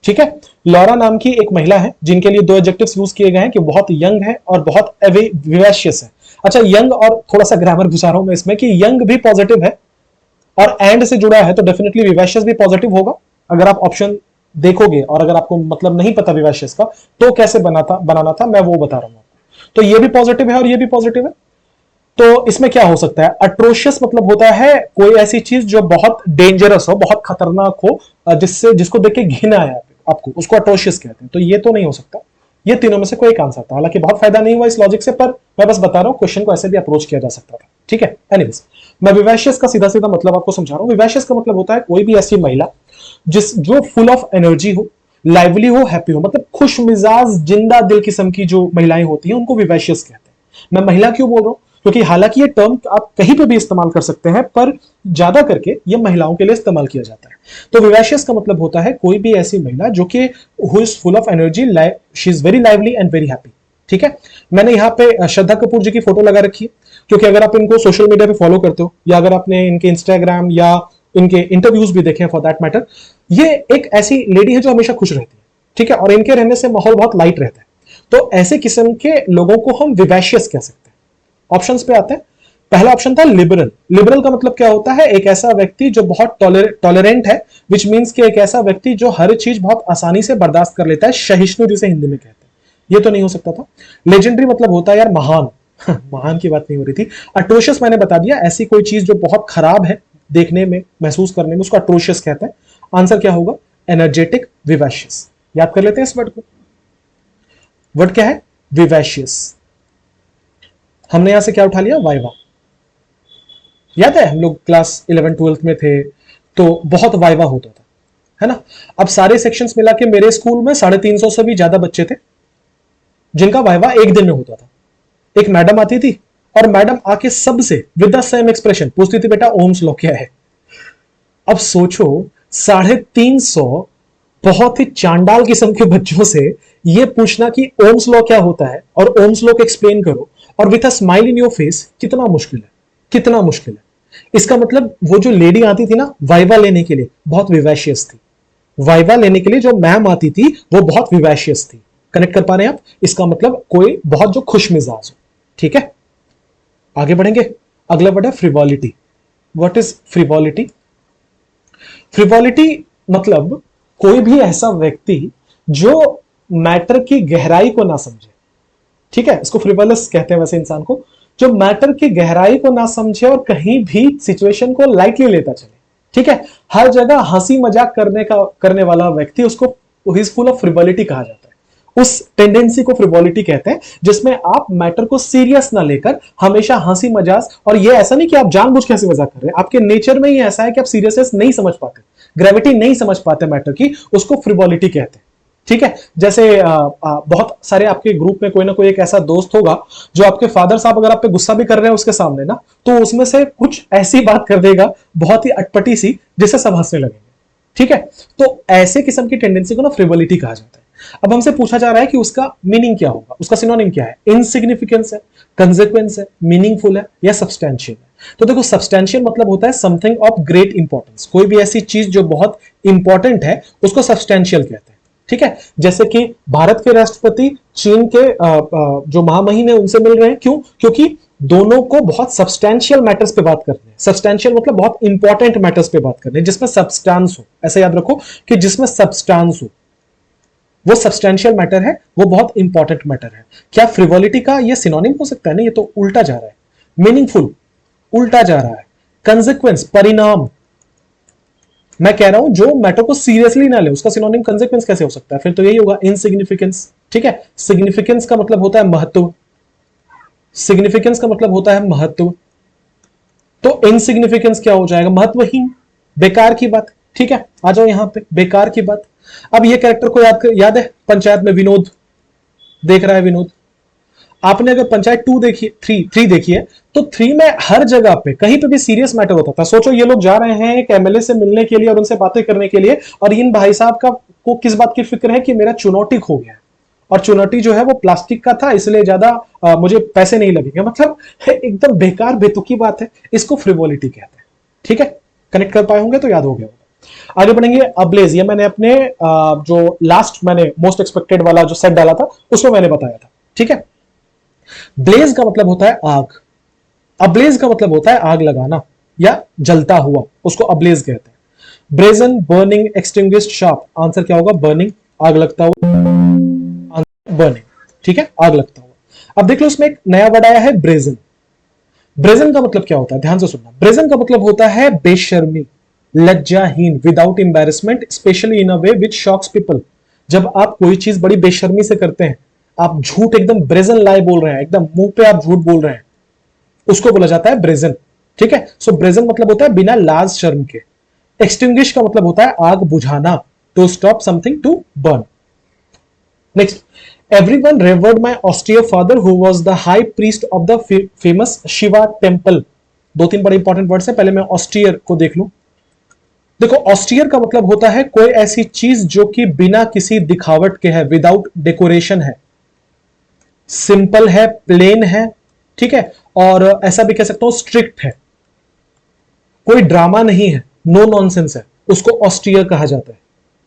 ठीक है, लॉरा नाम की एक महिला है जिनके लिए दो एडजेक्टिव्स यूज किए गए हैं कि बहुत यंग है और बहुत विवैशियस है। अच्छा, यंग और थोड़ा सा ग्रामर घुसा रहा हूं मैं इसमें कि यंग भी पॉजिटिव है और एंड से जुड़ा है, तो डेफिनेटली विवैशियस भी पॉजिटिव होगा। अगर आप ऑप्शन देखोगे और अगर आपको मतलब नहीं पता विवैशियस का तो कैसे बनाना था मैं वो बता रहा हूं। तो ये भी पॉजिटिव है और ये भी पॉजिटिव है। तो इसमें क्या हो सकता है? अट्रोशियस मतलब होता है कोई ऐसी चीज जो बहुत डेंजरस हो, बहुत खतरनाक हो, जिससे जिसको देख के घिन आया आपको, उसको अट्रोशियस कहते हैं। तो ये तो नहीं हो सकता। ये तीनों में से कोई एक आंसर था। हालांकि बहुत फायदा नहीं हुआ इस लॉजिक से, पर मैं बस बता रहा हूं क्वेश्चन को ऐसे भी अप्रोच किया जा सकता था। ठीक है, एनीवेज, मैं विवैशियस का सीधा सीधा मतलब आपको समझा रहा हूं। विवैशियस का मतलब होता है कोई भी ऐसी महिला जो फुल ऑफ एनर्जी हो, लाइवली हो, हैप्पी हो, मतलब खुश मिजाज, जिंदा दिल किस्म की जो महिलाएं होती हैं उनको विवैशियस कहते हैं। मैं महिला क्यों बोल रहा हूं? क्योंकि हालांकि ये टर्म आप कहीं पे भी इस्तेमाल कर सकते हैं, पर ज्यादा करके ये महिलाओं के लिए इस्तेमाल किया जाता है। तो विवैशियस का मतलब होता है कोई भी ऐसी महिला जो कि who is full of energy, she is very lively and very happy. ठीक है, मैंने यहाँ पे श्रद्धा कपूर जी की फोटो लगा रखी है, क्योंकि अगर आप इनको सोशल मीडिया पे फॉलो करते हो या अगर आपने इनके इंस्टाग्राम या इनके इंटरव्यूज भी देखे फॉर दैट मैटर, ये एक ऐसी लेडी है जो हमेशा खुश रहती है। ठीक है, और इनके रहने से माहौल बहुत लाइट रहता है। तो ऐसे किस्म के लोगों को हम विवैशियस कह सकते हैं। ऑप्शंस पे आते हैं। पहला ऑप्शन था लिबरल। लिबरल का मतलब क्या होता है? एक ऐसा व्यक्ति जो बहुत टॉलरेंट है, विच मींस कि एक ऐसा व्यक्ति जो हर चीज बहुत आसानी से बर्दाश्त कर लेता है, सहिष्णु जिसे हिंदी में कहते हैं। ये तो नहीं हो सकता था। लेजेंडरी मतलब होता है यार महान। महान की बात नहीं हो रही थी। अट्रोशियस मैंने बता दिया, ऐसी कोई चीज जो बहुत खराब है देखने में, महसूस करने में, उसको अट्रोशियस कहते हैं। आंसर क्या होगा? एनर्जेटिक, विवैशियस। याद कर लेते हैं इस वर्ड को। वर्ड क्या है? विवैशियस। हमने यहां से क्या उठा लिया? वाइवा। याद है हम लोग क्लास 11-12 में थे तो बहुत वाइवा होता था, है ना? अब सारे सेक्शंस मिला के मेरे स्कूल में 350 से भी ज्यादा बच्चे थे जिनका वाइवा एक दिन में होता था। एक मैडम आती थी और मैडम आके सबसे विद द सेम एक्सप्रेशन पूछती थी, बेटा ओम्स लॉ क्या है? अब सोचो 350 बहुत ही चांडाल किस्म के बच्चों से यह पूछना कि ओम्स लॉ क्या होता है और ओम्स लॉ को एक्सप्लेन करो और with a smile in your face, कितना मुश्किल है, कितना मुश्किल है। इसका मतलब वो जो लेडी आती थी ना वाइवा लेने के लिए, बहुत विवैशियस थी। वाइवा लेने के लिए जो मैम आती थी वो बहुत विवैशियस थी। कनेक्ट कर पा रहे हैं आप? इसका मतलब कोई बहुत जो खुश मिजाज हो। ठीक है, आगे बढ़ेंगे। अगला वर्ड है फ्रिवॉलिटी। What is फ्रिवॉलिटी? फ्रिवॉलिटी मतलब कोई भी ऐसा व्यक्ति जो मैटर की गहराई को ना समझे। ठीक है, इसको फ्रिवोलस कहते हैं वैसे इंसान को जो मैटर की गहराई को ना समझे और कहीं भी सिचुएशन को लाइटली लेता चले। ठीक है, हर जगह हंसी मजाक करने वाला व्यक्ति, उसको ही इज फुल ऑफ फ्रिवॉलिटी कहा जाता है। उस टेंडेंसी को फ्रिवॉलिटी कहते हैं जिसमें आप मैटर को सीरियस ना लेकर हमेशा हंसी मजाक, और ये ऐसा नहीं कि आप जानबूझ के हंसी मजाक कर रहे हैं, आपके नेचर में ही ऐसा है कि आप सीरियसनेस नहीं समझ पाते, ग्रेविटी नहीं समझ पाते मैटर की, उसको फ्रिवॉलिटी कहते हैं। ठीक है, जैसे बहुत सारे आपके ग्रुप में कोई ना कोई एक ऐसा दोस्त होगा जो आपके फादर साहब अगर आप पे गुस्सा भी कर रहे हैं उसके सामने ना, तो उसमें से कुछ ऐसी बात कर देगा बहुत ही अटपटी सी जिससे सब हंसने लगेंगे। ठीक है, तो ऐसे किस्म की टेंडेंसी को ना फ्रिवॉलिटी कहा जाता है। अब हमसे पूछा जा रहा है कि उसका मीनिंग क्या होगा, उसका सिनोनिम क्या है? इनसिग्निफिकेंस है, कंसेक्वेंस है, मीनिंगफुल है या सब्सटैंशियल है? तो देखो, सब्सटैंशियल मतलब होता है समथिंग ऑफ ग्रेट इंपॉर्टेंस। कोई भी ऐसी चीज जो बहुत इंपॉर्टेंट है उसको सब्सटैंशियल कहते हैं। ठीक है, जैसे कि भारत के राष्ट्रपति चीन के जो महामहिम है उनसे मिल रहे हैं, क्यों? क्योंकि दोनों को बहुत सब्सटैंशियल मैटर्स पे बात करनी है। सब्सटैंशियल मतलब बहुत इंपॉर्टेंट मैटर्स पे बात करनी है जिसमें सब्सटेंस हो। ऐसा याद रखो कि जिसमें सब्सटेंस हो वो सब्सटैंशियल मैटर है, वो बहुत इंपॉर्टेंट मैटर है। क्या फ्रिवॉलिटी का ये सिनोनिम हो सकता है? नहीं, ये तो उल्टा जा रहा है। मीनिंगफुल उल्टा जा रहा है। कंसेक्वेंस परिणाम, मैं कह रहा हूं जो मैटर को सीरियसली ना ले, उसका सिनोनिम कंसेक्वेंस कैसे हो सकता है? फिर तो यही होगा, इनसिग्निफिकेंस। ठीक है, सिग्निफिकेंस का मतलब होता है महत्व, सिग्निफिकेंस का मतलब होता है महत्व, तो इनसिग्निफिकेंस क्या हो जाएगा? महत्वहीन, बेकार की बात। ठीक है, आ जाओ यहां पे, बेकार की बात। अब ये कैरेक्टर को याद है पंचायत में विनोद, देख रहा है विनोद। आपने अगर पंचायत 2 देखी, 3 देखी है, तो 3 में हर जगह पे कहीं पे भी सीरियस मैटर होता था। सोचो ये लोग जा रहे हैं एक एमएलए से मिलने के लिए और उनसे बातें करने के लिए, और इन भाई साहब का को किस बात की फिक्र है कि मेरा चुनौती खो गया है, और चुनौती जो है वो प्लास्टिक का था, इसलिए ज्यादा मुझे पैसे नहीं लगेंगे। मतलब एकदम बेकार बेतुकी बात है, इसको फ्रिवोलिटी कहते हैं। ठीक है, कनेक्ट कर पाए होंगे तो याद हो गया होगा। आगे बढ़ेंगे। अब्लेज, ये मैंने अपने जो लास्ट मैंने मोस्ट एक्सपेक्टेड वाला जो सेट डाला था उसमें मैंने बताया था। ठीक है, ब्लेज का मतलब होता है आग, अब्लेज का मतलब होता है आग लगाना या जलता हुआ, उसको अब्लेज कहते हैं। Brazen, burning, extinguished, sharp. Answer क्या होगा? बर्निंग, आग लगता हुआ, बर्निंग। ठीक है, आग लगता हुआ। अब देख लो इसमें एक नया वर्ड आया है, ब्रेजन। ब्रेजन का मतलब क्या होता है? ध्यान से सुनना। ब्रेजन का मतलब होता है बेशर्मी, लज्जाहीन, without embarrassment, specially in a way which shocks people. जब आप कोई चीज बड़ी बेशर्मी से करते हैं, आप झूठ एकदम ब्रेजन लाई बोल रहे हैं, एकदम मुंह पे आप झूठ बोल रहे हैं, उसको बोला जाता है ब्रेजन। ठीक है, सो ब्रेजन मतलब होता है बिना लाज शर्म के। एक्सटिंग्विश का मतलब होता है आग बुझाना, to stop something to burn. Next, everyone revered my austere father who was the high priest of the famous Shiva temple। 2-3 बड़े इंपॉर्टेंट वर्ड्स हैं, पहले मैं ऑस्टियर को देख लूं। देखो, ऑस्टियर का मतलब होता है कोई ऐसी चीज जो कि बिना किसी दिखावट के है, विदाउट डेकोरेशन है, सिंपल है, प्लेन है। ठीक है, और ऐसा भी कह सकता हूं स्ट्रिक्ट है, कोई ड्रामा नहीं है, नो नॉनसेंस है, उसको ऑस्टियर कहा जाता है।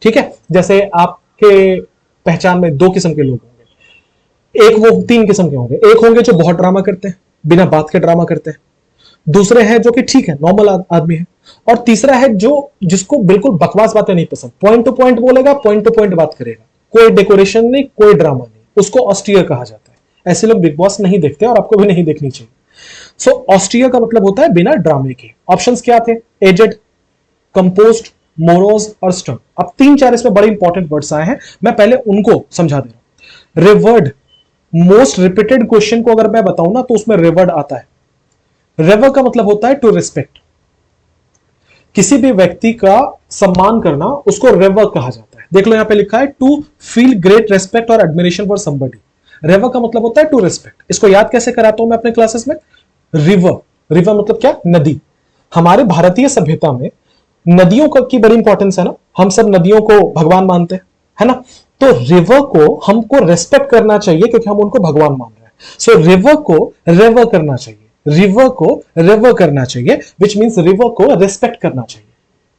ठीक है, जैसे आपके पहचान में 2 किस्म के लोग होंगे, एक वो 3 किस्म के होंगे। एक होंगे जो बहुत ड्रामा करते हैं, बिना बात के ड्रामा करते हैं। दूसरे हैं जो कि ठीक है, नॉर्मल आदमी है। और तीसरा है जो जिसको बिल्कुल बकवास बातें नहीं पसंद, पॉइंट टू पॉइंट बोलेगा, पॉइंट टू पॉइंट बात करेगा, कोई डेकोरेशन नहीं, कोई ड्रामा नहीं, उसको ऑस्टियर कहा जाता है। ऐसे लोग बिग बॉस नहीं देखते और आपको भी नहीं देखनी चाहिए। सो ऑस्टियर का मतलब होता है बिना ड्रामे के। ऑप्शंस क्या थे? एजेड, कंपोज्ड, मोरोज और स्टर्न। अब 3-4 इसमें बड़े इंपॉर्टेंट वर्ड्स आए हैं, मैं पहले उनको समझा दे रहा हूं। रिवर्ड, मोस्ट रिपीटेड क्वेश्चन को अगर मैं बताऊं ना तो उसमें रिवर्ड आता है। रिवर का मतलब होता है टू रिस्पेक्ट, किसी भी व्यक्ति का सम्मान करना, उसको रिवर कहा जाता है। देख लो यहां पे लिखा है टू फील ग्रेट रेस्पेक्ट और एडमिरेशन फॉर समबडी। रिवर का मतलब होता है टू रिस्पेक्ट। इसको याद कैसे कराता हूं मैं अपने क्लासेस में? रिवर, रिवर मतलब क्या? नदी। हमारे भारतीय सभ्यता में नदियों की बड़ी इंपॉर्टेंस है ना, हम सब नदियों को भगवान मानते हैं, है ना? तो रिवर को हमको रेस्पेक्ट करना चाहिए क्योंकि हम उनको भगवान मान रहे हैं। सो रिवर को रिवर करना चाहिए, रिवर को रिवर करना चाहिए, विच मीन्स रिवर को रेस्पेक्ट करना चाहिए।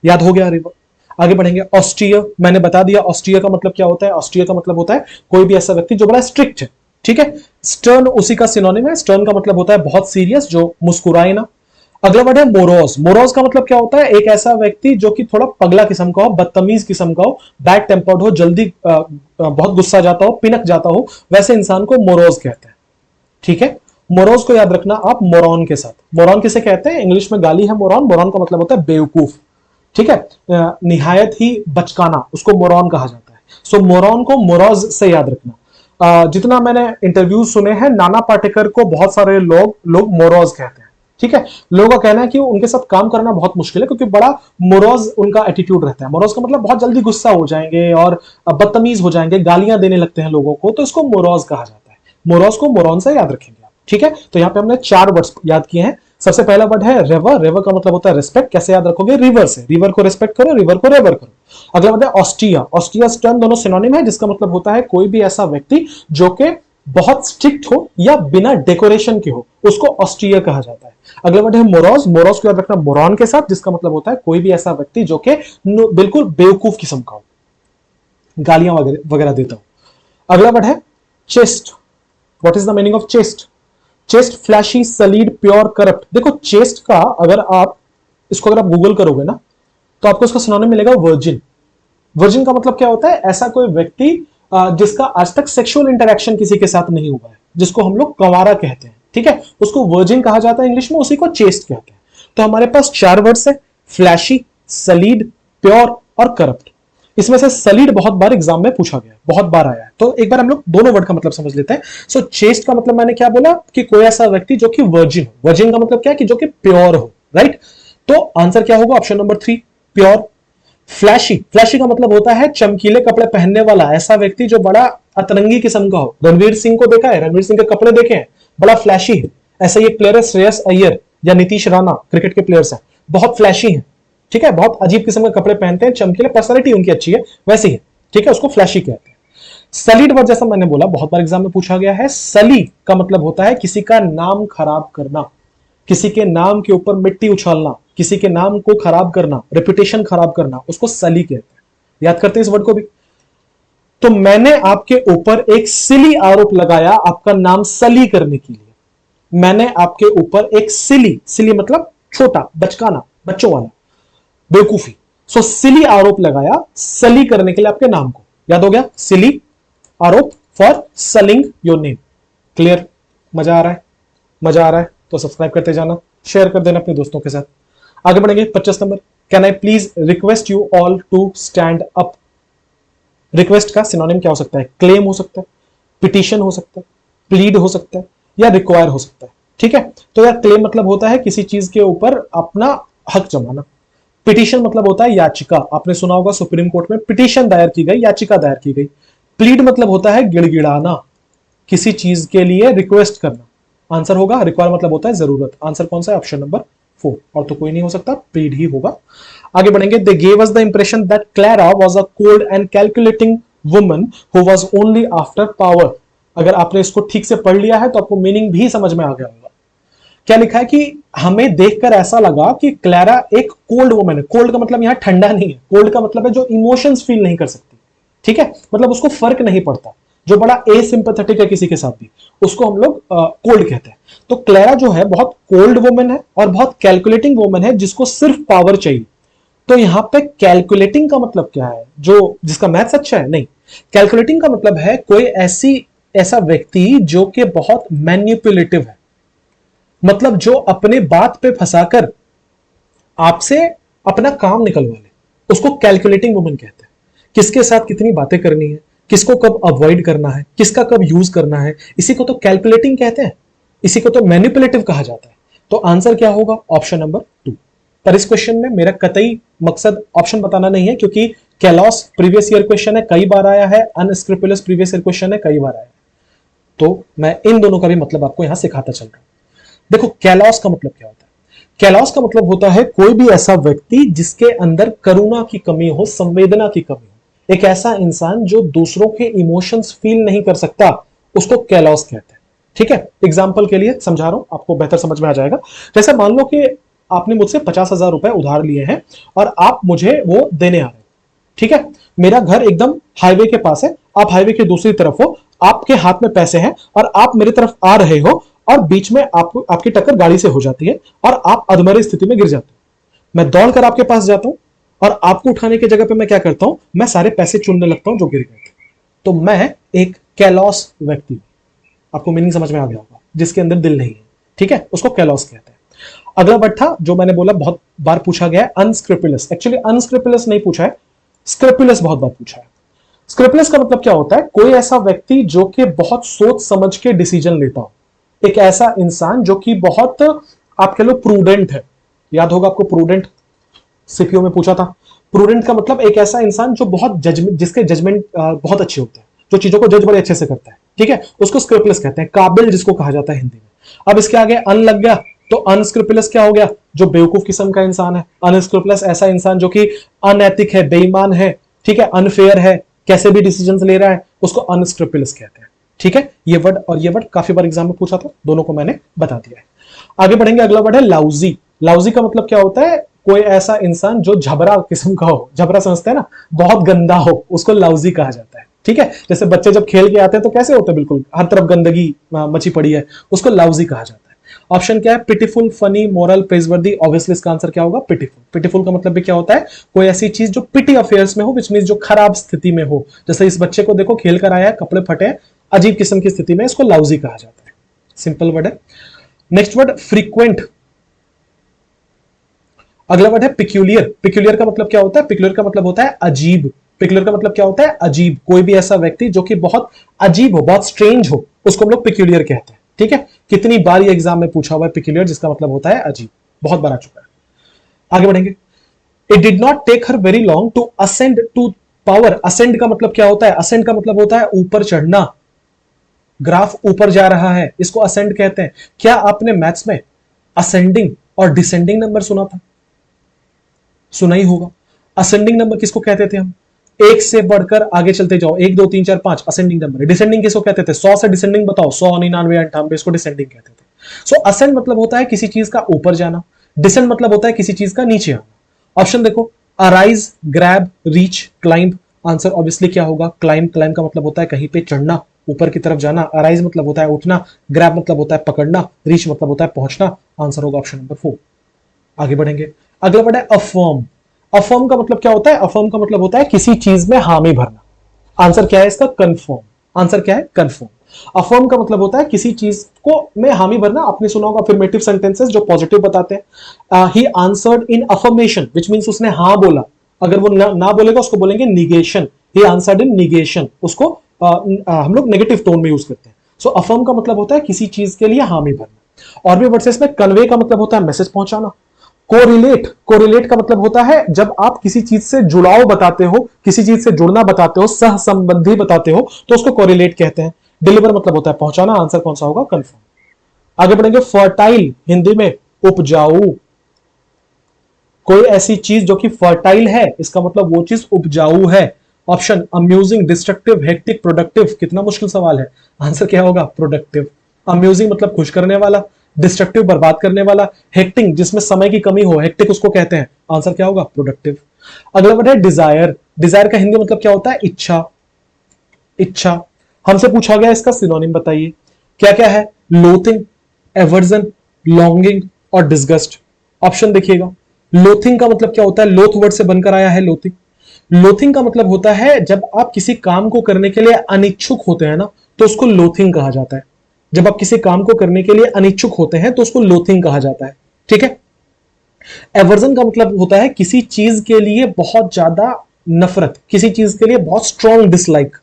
याद हो गया रिवर? आगे बढ़ेंगे। ऑस्टियर, मैंने बता दिया ऑस्टियर का मतलब क्या होता है। ऑस्टियर का मतलब होता है कोई भी ऐसा व्यक्ति जो बड़ा स्ट्रिक्ट है। ठीक है, स्टर्न उसी का सिनोनिम है। स्टर्न का मतलब होता है बहुत सीरियस, जो मुस्कुराए ना। अगला वर्ड है मोरोज। मोरोज का मतलब क्या होता है? एक ऐसा व्यक्ति जो कि थोड़ा पगला किस्म का हो, बदतमीज किस्म का हो, बैड टेम्पर्ड हो, जल्दी बहुत गुस्सा जाता हो, पिनक जाता हो, वैसे इंसान को मोरोज कहते हैं। ठीक है, मोरोज को याद रखना आप मोरॉन के साथ। मोरॉन किसे कहते हैं? इंग्लिश में गाली है मोरॉन। मोरॉन का मतलब होता है बेवकूफ। ठीक है, निहायत ही बचकाना, उसको मोरॉन कहा जाता है। सो मोरॉन को मोरोज से याद रखना। जितना मैंने इंटरव्यू सुने हैं, नाना पाटेकर को बहुत सारे लोग मोरोज कहते हैं। ठीक है, लोगों का कहना है कि उनके साथ काम करना बहुत मुश्किल है क्योंकि बड़ा मोरोज उनका एटीट्यूड रहता है। मोरोज का मतलब बहुत जल्दी गुस्सा हो जाएंगे और बदतमीज हो जाएंगे, गालियां देने लगते हैं लोगों को, तो इसको मोरोज कहा जाता है। मोरोज को मोरॉन से याद रखेंगे आप। ठीक है, तो यहां पे हमने 4 वर्ड्स याद किए हैं। सबसे पहला वर्ड है रिवर। रिवर का मतलब होता है रिस्पेक्ट। कैसे याद रखोगे? रिवर से। रिवर को रिस्पेक्ट करो, रिवर को रिवर करो। अगला वर्ड है ऑस्टिया। ऑस्टिया, स्टर्न दोनों सिनोनिम है, जिसका मतलब होता है कोई भी ऐसा व्यक्ति जो कि बहुत स्ट्रिक्ट हो या बिना डेकोरेशन के हो, उसको ऑस्टिया कहा जाता है। अगला वर्ड है मोरोज। मोरोज को याद रखना मोरॉन के साथ, जिसका मतलब होता है कोई भी ऐसा व्यक्ति जो कि बिल्कुल बेवकूफ किस्म का हो, गालियां वगैरह देता हो। अगला वर्ड है chaste. What is the meaning of chaste? Chaste, flashy, sullied, pure, corrupt. देखो चेस्ट का अगर आप गूगल करोगे ना तो आपको इसका सिनोनिम मिलेगा वर्जिन। वर्जिन का मतलब क्या होता है? ऐसा कोई व्यक्ति जिसका आज तक सेक्सुअल इंटरेक्शन किसी के साथ नहीं हुआ है, जिसको हम लोग कंवारा कहते हैं। ठीक है, उसको वर्जिन कहा जाता है इंग्लिश में, उसी को चेस्ट कहते हैं। तो हमारे पास 4 वर्ड्स है, फ्लैशी, सलीड, प्योर और करप्ट। इसमें से सलीड बहुत बार एग्जाम में पूछा गया है, बहुत बार आया है, तो एक बार हम लोग दोनों वर्ड का मतलब समझ लेते हैं। सो चेस्ट का मतलब मैंने क्या बोला कि कोई ऐसा व्यक्ति जो कि वर्जिन हो। वर्जिन का मतलब क्या है कि जो कि प्योर हो, राइट। तो आंसर क्या होगा, option number 3 pure. Flashy, flashy का मतलब होता है चमकीले कपड़े पहनने वाला, ऐसा व्यक्ति जो बड़ा अतरंगी किस्म का हो। रणवीर सिंह को देखा है, रणवीर सिंह के कपड़े देखे हैं, बड़ा फ्लैशी है। ऐसा ही एक प्लेयर है श्रेयस अय्यर या नीतीश राणा, क्रिकेट के प्लेयर्स हैं, बहुत फ्लैशी हैं, ठीक है, बहुत अजीब किस्म के कपड़े पहनते हैं, चमकीले, पर्सनैलिटी उनकी अच्छी है, वैसी है, ठीक है, उसको फ्लैशी कहते हैं। सलीड वर्ड जैसा मैंने बोला बहुत बार एग्जाम में पूछा गया है। सली का मतलब होता है किसी का नाम खराब करना, किसी के नाम के ऊपर मिट्टी उछालना, किसी के नाम को खराब करना, रेपुटेशन खराब करना, उसको सली कहते हैं। याद करते हैं इस वर्ड को भी। तो मैंने आपके ऊपर एक सिली आरोप लगाया आपका नाम सली करने के लिए। मैंने आपके ऊपर एक सिली, सिली मतलब छोटा, बचकाना, बच्चों वाला, बेवकूफी। सो सिली आरोप लगाया सली करने के लिए आपके नाम को। याद हो गया, सिली आरोप for selling your name. Clear? मजा आ रहा है? मजा आ रहा है तो सब्सक्राइब करते जाना, शेयर कर देना अपने दोस्तों के साथ। आगे बढ़ेंगे 25 नंबर। Can I please request you all to stand up. Request का सिनोनिम क्या हो सकता है? क्लेम हो सकता है, पिटीशन हो सकता है, प्लीड हो सकता है, या रिक्वायर हो सकता है, ठीक है। तो यार क्लेम मतलब होता है किसी चीज के ऊपर अपना हक जमाना। पिटीशन मतलब होता है याचिका, आपने सुना होगा सुप्रीम कोर्ट में पिटीशन दायर की गई, याचिका दायर की गई। प्लीड मतलब होता है गिड़गिड़ाना, किसी चीज के लिए रिक्वेस्ट करना। आंसर होगा रिक्वायर मतलब होता है जरूरत। आंसर कौन सा है? ऑप्शन नंबर 4, और तो कोई नहीं हो सकता, प्लीड ही होगा। आगे बढ़ेंगे। They gave us the impression that Clara was a cold and calculating woman who was only after power. अगर आपने इसको ठीक से पढ़ लिया है तो आपको मीनिंग भी समझ में आ गया होगा। क्या लिखा है कि हमें देखकर ऐसा लगा कि क्लैरा एक कोल्ड वुमन है। कोल्ड का मतलब यहां ठंडा नहीं है, कोल्ड का मतलब है जो इमोशंस फील नहीं कर सकती, ठीक है, मतलब उसको फर्क नहीं पड़ता, जो बड़ा एसिंपैथेटिक है किसी के साथ भी, उसको हम लोग कोल्ड कहते हैं। तो क्लैरा जो है बहुत कोल्ड वुमन है और बहुत कैलकुलेटिंग वुमन है, जिसको सिर्फ पावर चाहिए। तो यहां पे कैलकुलेटिंग का मतलब क्या है? जो जिसका मैथ्स अच्छा है? नहीं, कैलकुलेटिंग का मतलब है कोई ऐसा व्यक्ति जो कि बहुत मैनिपुलेटिव है, मतलब जो अपने बात पे फंसाकर आपसे अपना काम निकलवा ले, उसको कैलकुलेटिंग वुमन कहते हैं। किसके साथ कितनी बातें करनी है, किसको कब अवॉइड करना है, किसका कब यूज करना है, इसी को तो कैलकुलेटिंग कहते हैं, इसी को तो मैनिपुलेटिव कहा जाता है। तो आंसर क्या होगा? Option number 2। पर इस क्वेश्चन में मेरा कतई मकसद ऑप्शन बताना नहीं है, क्योंकि कैलॉस प्रीवियस ईयर क्वेश्चन है, कई बार आया है, अनस्क्रूपुलस प्रीवियस ईयर क्वेश्चन है, कई बार आया है। तो मैं इन दोनों का भी मतलब आपको यहां सिखाता चल रहा हूं। देखो कैलॉस का मतलब क्या होता है? कैलॉस का मतलब होता है कोई भी ऐसा व्यक्ति जिसके अंदर करुणा की कमी हो, संवेदना की कमी हो, एक ऐसा इंसान जो दूसरों के इमोशंस फील नहीं कर सकता, उसको कैलॉस कहते हैं, ठीक है। एग्जाम्पल के लिए समझा रहा हूं, आपको बेहतर समझ में आ जाएगा। जैसे मान लो कि आपने मुझसे 50,000 रुपए उधार लिए हैं और आप मुझे वो देने आ रहे हैं, ठीक है। मेरा घर एकदम हाईवे के पास है, आप हाईवे की दूसरी तरफ हो, आपके हाथ में पैसे हैं और आप मेरी तरफ आ रहे हो, और बीच में आपकी टक्कर गाड़ी से हो जाती है और आप अधमरे स्थिति में गिर जाते हो। मैं दौड़कर आपके पास जाता हूं और आपको उठाने की जगह पे मैं क्या करता हूं? मैं सारे पैसे चुनने लगता हूं जो गिर गए थे। तो मैं एक कैलॉस व्यक्ति हूं। आपको मीनिंग समझ में आ गया होगा, जिसके अंदर दिल नहीं है, ठीक है, उसको कैलॉस कहते हैं। अगला वर्ड था जो मैंने बोला बहुत बार पूछा गया है, अनस्क्रूपुलस। एक्चुअली अनस्क्रूपुलस नहीं पूछा है, स्क्रूपुलस बहुत बार पूछा है। स्क्रूपुलस का मतलब क्या होता है? कोई ऐसा व्यक्ति जो कि बहुत सोच समझ के डिसीजन लेता हो, एक ऐसा इंसान जो कि बहुत, आप कह लो, प्रूडेंट है। याद होगा आपको प्रूडेंट, सीपीओ में पूछा था। प्रूडेंट का मतलब एक ऐसा इंसान जो बहुत जिसके जजमेंट बहुत अच्छे होते हैं, जो चीजों को जज बड़े अच्छे से करता है, ठीक है, उसको स्क्रूपुलस कहते हैं। काबिल जिसको कहा जाता है हिंदी में। अब इसके आगे अन लग गया तो अनस्क्रूपुलस क्या हो गया? जो बेवकूफ किस्म का इंसान है। अनस्क्रूपुलस ऐसा इंसान जो कि अनैतिक है, बेईमान है, ठीक है, अनफेयर है, कैसे भी डिसीजन ले रहा है, उसको अनस्क्रूपुलस कहते हैं, ठीक है। ये वर्ड और ये वर्ड काफी बार एग्जाम में पूछा था, दोनों को मैंने बता दिया है। आगे बढ़ेंगे, अगला वर्ड है लाउजी। लाउजी का मतलब क्या होता है? कोई ऐसा इंसान जो झबरा किस्म का हो, झबरा समझते हैं ना, बहुत गंदा हो, उसको लाउजी कहा जाता है, ठीक है। जैसे बच्चे जब खेल के आते हैं तो कैसे होते हैं, बिल्कुल हर तरफ गंदगी मची पड़ी है, उसको लाउजी कहा जाता है। ऑप्शन क्या है? Pitiful, funny, moral, प्रेजवर्दी। ऑब्वियसली इसका आंसर क्या होगा? पिटीफुल। पिटीफुल का मतलब भी क्या होता है? कोई ऐसी चीज जो पिटी अफेयर्स में हो, विच मींस जो खराब स्थिति में हो। जैसे इस बच्चे को देखो, खेल कर आया है, कपड़े फटे हैं, अजीब किस्म की स्थिति में, इसको लाउजी कहा जाता है। सिंपल वर्ड है। Next word frequent. अगला वर्ड है पिक्यूलियर। पिक्यूलियर का मतलब क्या होता है? पिक्यूलियर का मतलब होता है अजीब। पिक्यूलियर का मतलब क्या होता है? अजीब। कोई भी ऐसा व्यक्ति जो कि बहुत अजीब हो, बहुत स्ट्रेंज हो, उसको हम लोग पिक्यूलियर कहते हैं। ठीक है, कितनी बार ये एग्जाम में पूछा हुआ है पिक्यूलियर, जिसका मतलब होता है अजीब, बहुत बार आ चुका है। आगे बढ़ेंगे। It did not take her very long to ascend to power. Ascend का मतलब क्या होता है? असेंड का मतलब होता है ऊपर चढ़ना, ग्राफ ऊपर जा रहा है, इसको असेंड कहते हैं। क्या आपने मैथ्स में असेंडिंग और डिसेंडिंग नंबर सुना था? सुना ही होगा। असेंडिंग नंबर किसको कहते थे हम? एक से बढ़कर आगे चलते जाओ, 1 2 3 4 5 असेंडिंग नंबर। डिसेंडिंग किसको कहते थे? 100 से डिसेंडिंग बताओ, 100 99 98, इसको डिसेंडिंग कहते थे। सो असेंड मतलब होता है किसी चीज का ऊपर जाना, डिसेंड मतलब होता है किसी चीज का नीचे आना। ऑप्शन देखो, arise, grab, reach, climb. Answer obviously क्या होगा? क्लाइंब। क्लाइंब का मतलब होता है कहीं पे चढ़ना, ऊपर की तरफ जाना। अराइज मतलब होता है उठना, ग्रैब मतलब होता है पकड़ना, रीच मतलब होता है पहुंचना। आंसर होगा ऑप्शन नंबर 4। आगे बढ़ेंगे। अगला वर्ड है अफर्म। अफर्म का मतलब क्या होता है? अफर्म का मतलब होता है किसी चीज में हामी भरना। आंसर क्या है इसका? कंफर्म। आंसर क्या है? कंफर्म। अफर्म का मतलब होता है किसी चीज को में हामी भरना। आपने सुना होगा अफर्मेटिव सेंटेंसेस जो पॉजिटिव बताते हैं। He answered in affirmation, which means उसने हाँ बोला। अगर वो ना बोलेगा उसको बोलेंगे negation. He answered in negation, उसको हम लोग नेगेटिव टोन में यूज करते हैं। सो अफर्म का मतलब होता है किसी चीज के लिए हामी भरना। और भी वर्ड्स इसमें, कन्वे का मतलब होता है मैसेज पहुंचाना। कोरिलेट, कोरिलेट का मतलब होता है जब आप किसी चीज से जुड़ाव बताते हो, किसी चीज से जुड़ना बताते हो, सह संबंधी बताते हो, तो उसको कोरिलेट कहते हैं। डिलीवर मतलब होता है पहुंचाना। आंसर कौन सा होगा? कंफर्म। आगे बढ़ेंगे। फर्टाइल, हिंदी में उपजाऊ। कोई ऐसी चीज जो कि फर्टाइल है, इसका मतलब वो चीज उपजाऊ है। Option amusing, destructive, hectic, productive. कितना मुश्किल सवाल है। आंसर क्या होगा? प्रोडक्टिव। अम्यूजिंग मतलब खुश करने वाला, डिस्ट्रक्टिव बर्बाद करने वाला, हेक्टिंग जिसमें समय की कमी हो, हेक्टिक उसको कहते हैं। आंसर क्या होगा? प्रोडक्टिव। अगला वर्ड है डिजायर। डिजायर का हिंदी मतलब क्या होता है? इच्छा। इच्छा। हमसे पूछा गया इसका सिनोनिम बताइए। क्या क्या है? लोथिंग, एवर्जन, लॉन्गिंग और डिसगस्ट। ऑप्शन देखिएगा। लोथिंग का मतलब क्या होता है? लोथ वर्ड से बनकर आया है लोथिंग। लोथिंग का मतलब होता है जब आप किसी काम को करने के लिए अनिच्छुक होते हैं ना, तो उसको लोथिंग कहा जाता है। जब आप किसी काम को करने के लिए अनिच्छुक होते हैं तो उसको लोथिंग कहा जाता है। ठीक है। एवर्जन का मतलब होता है किसी चीज के लिए बहुत ज्यादा नफरत, किसी चीज के लिए बहुत स्ट्रॉन्ग डिसलाइक।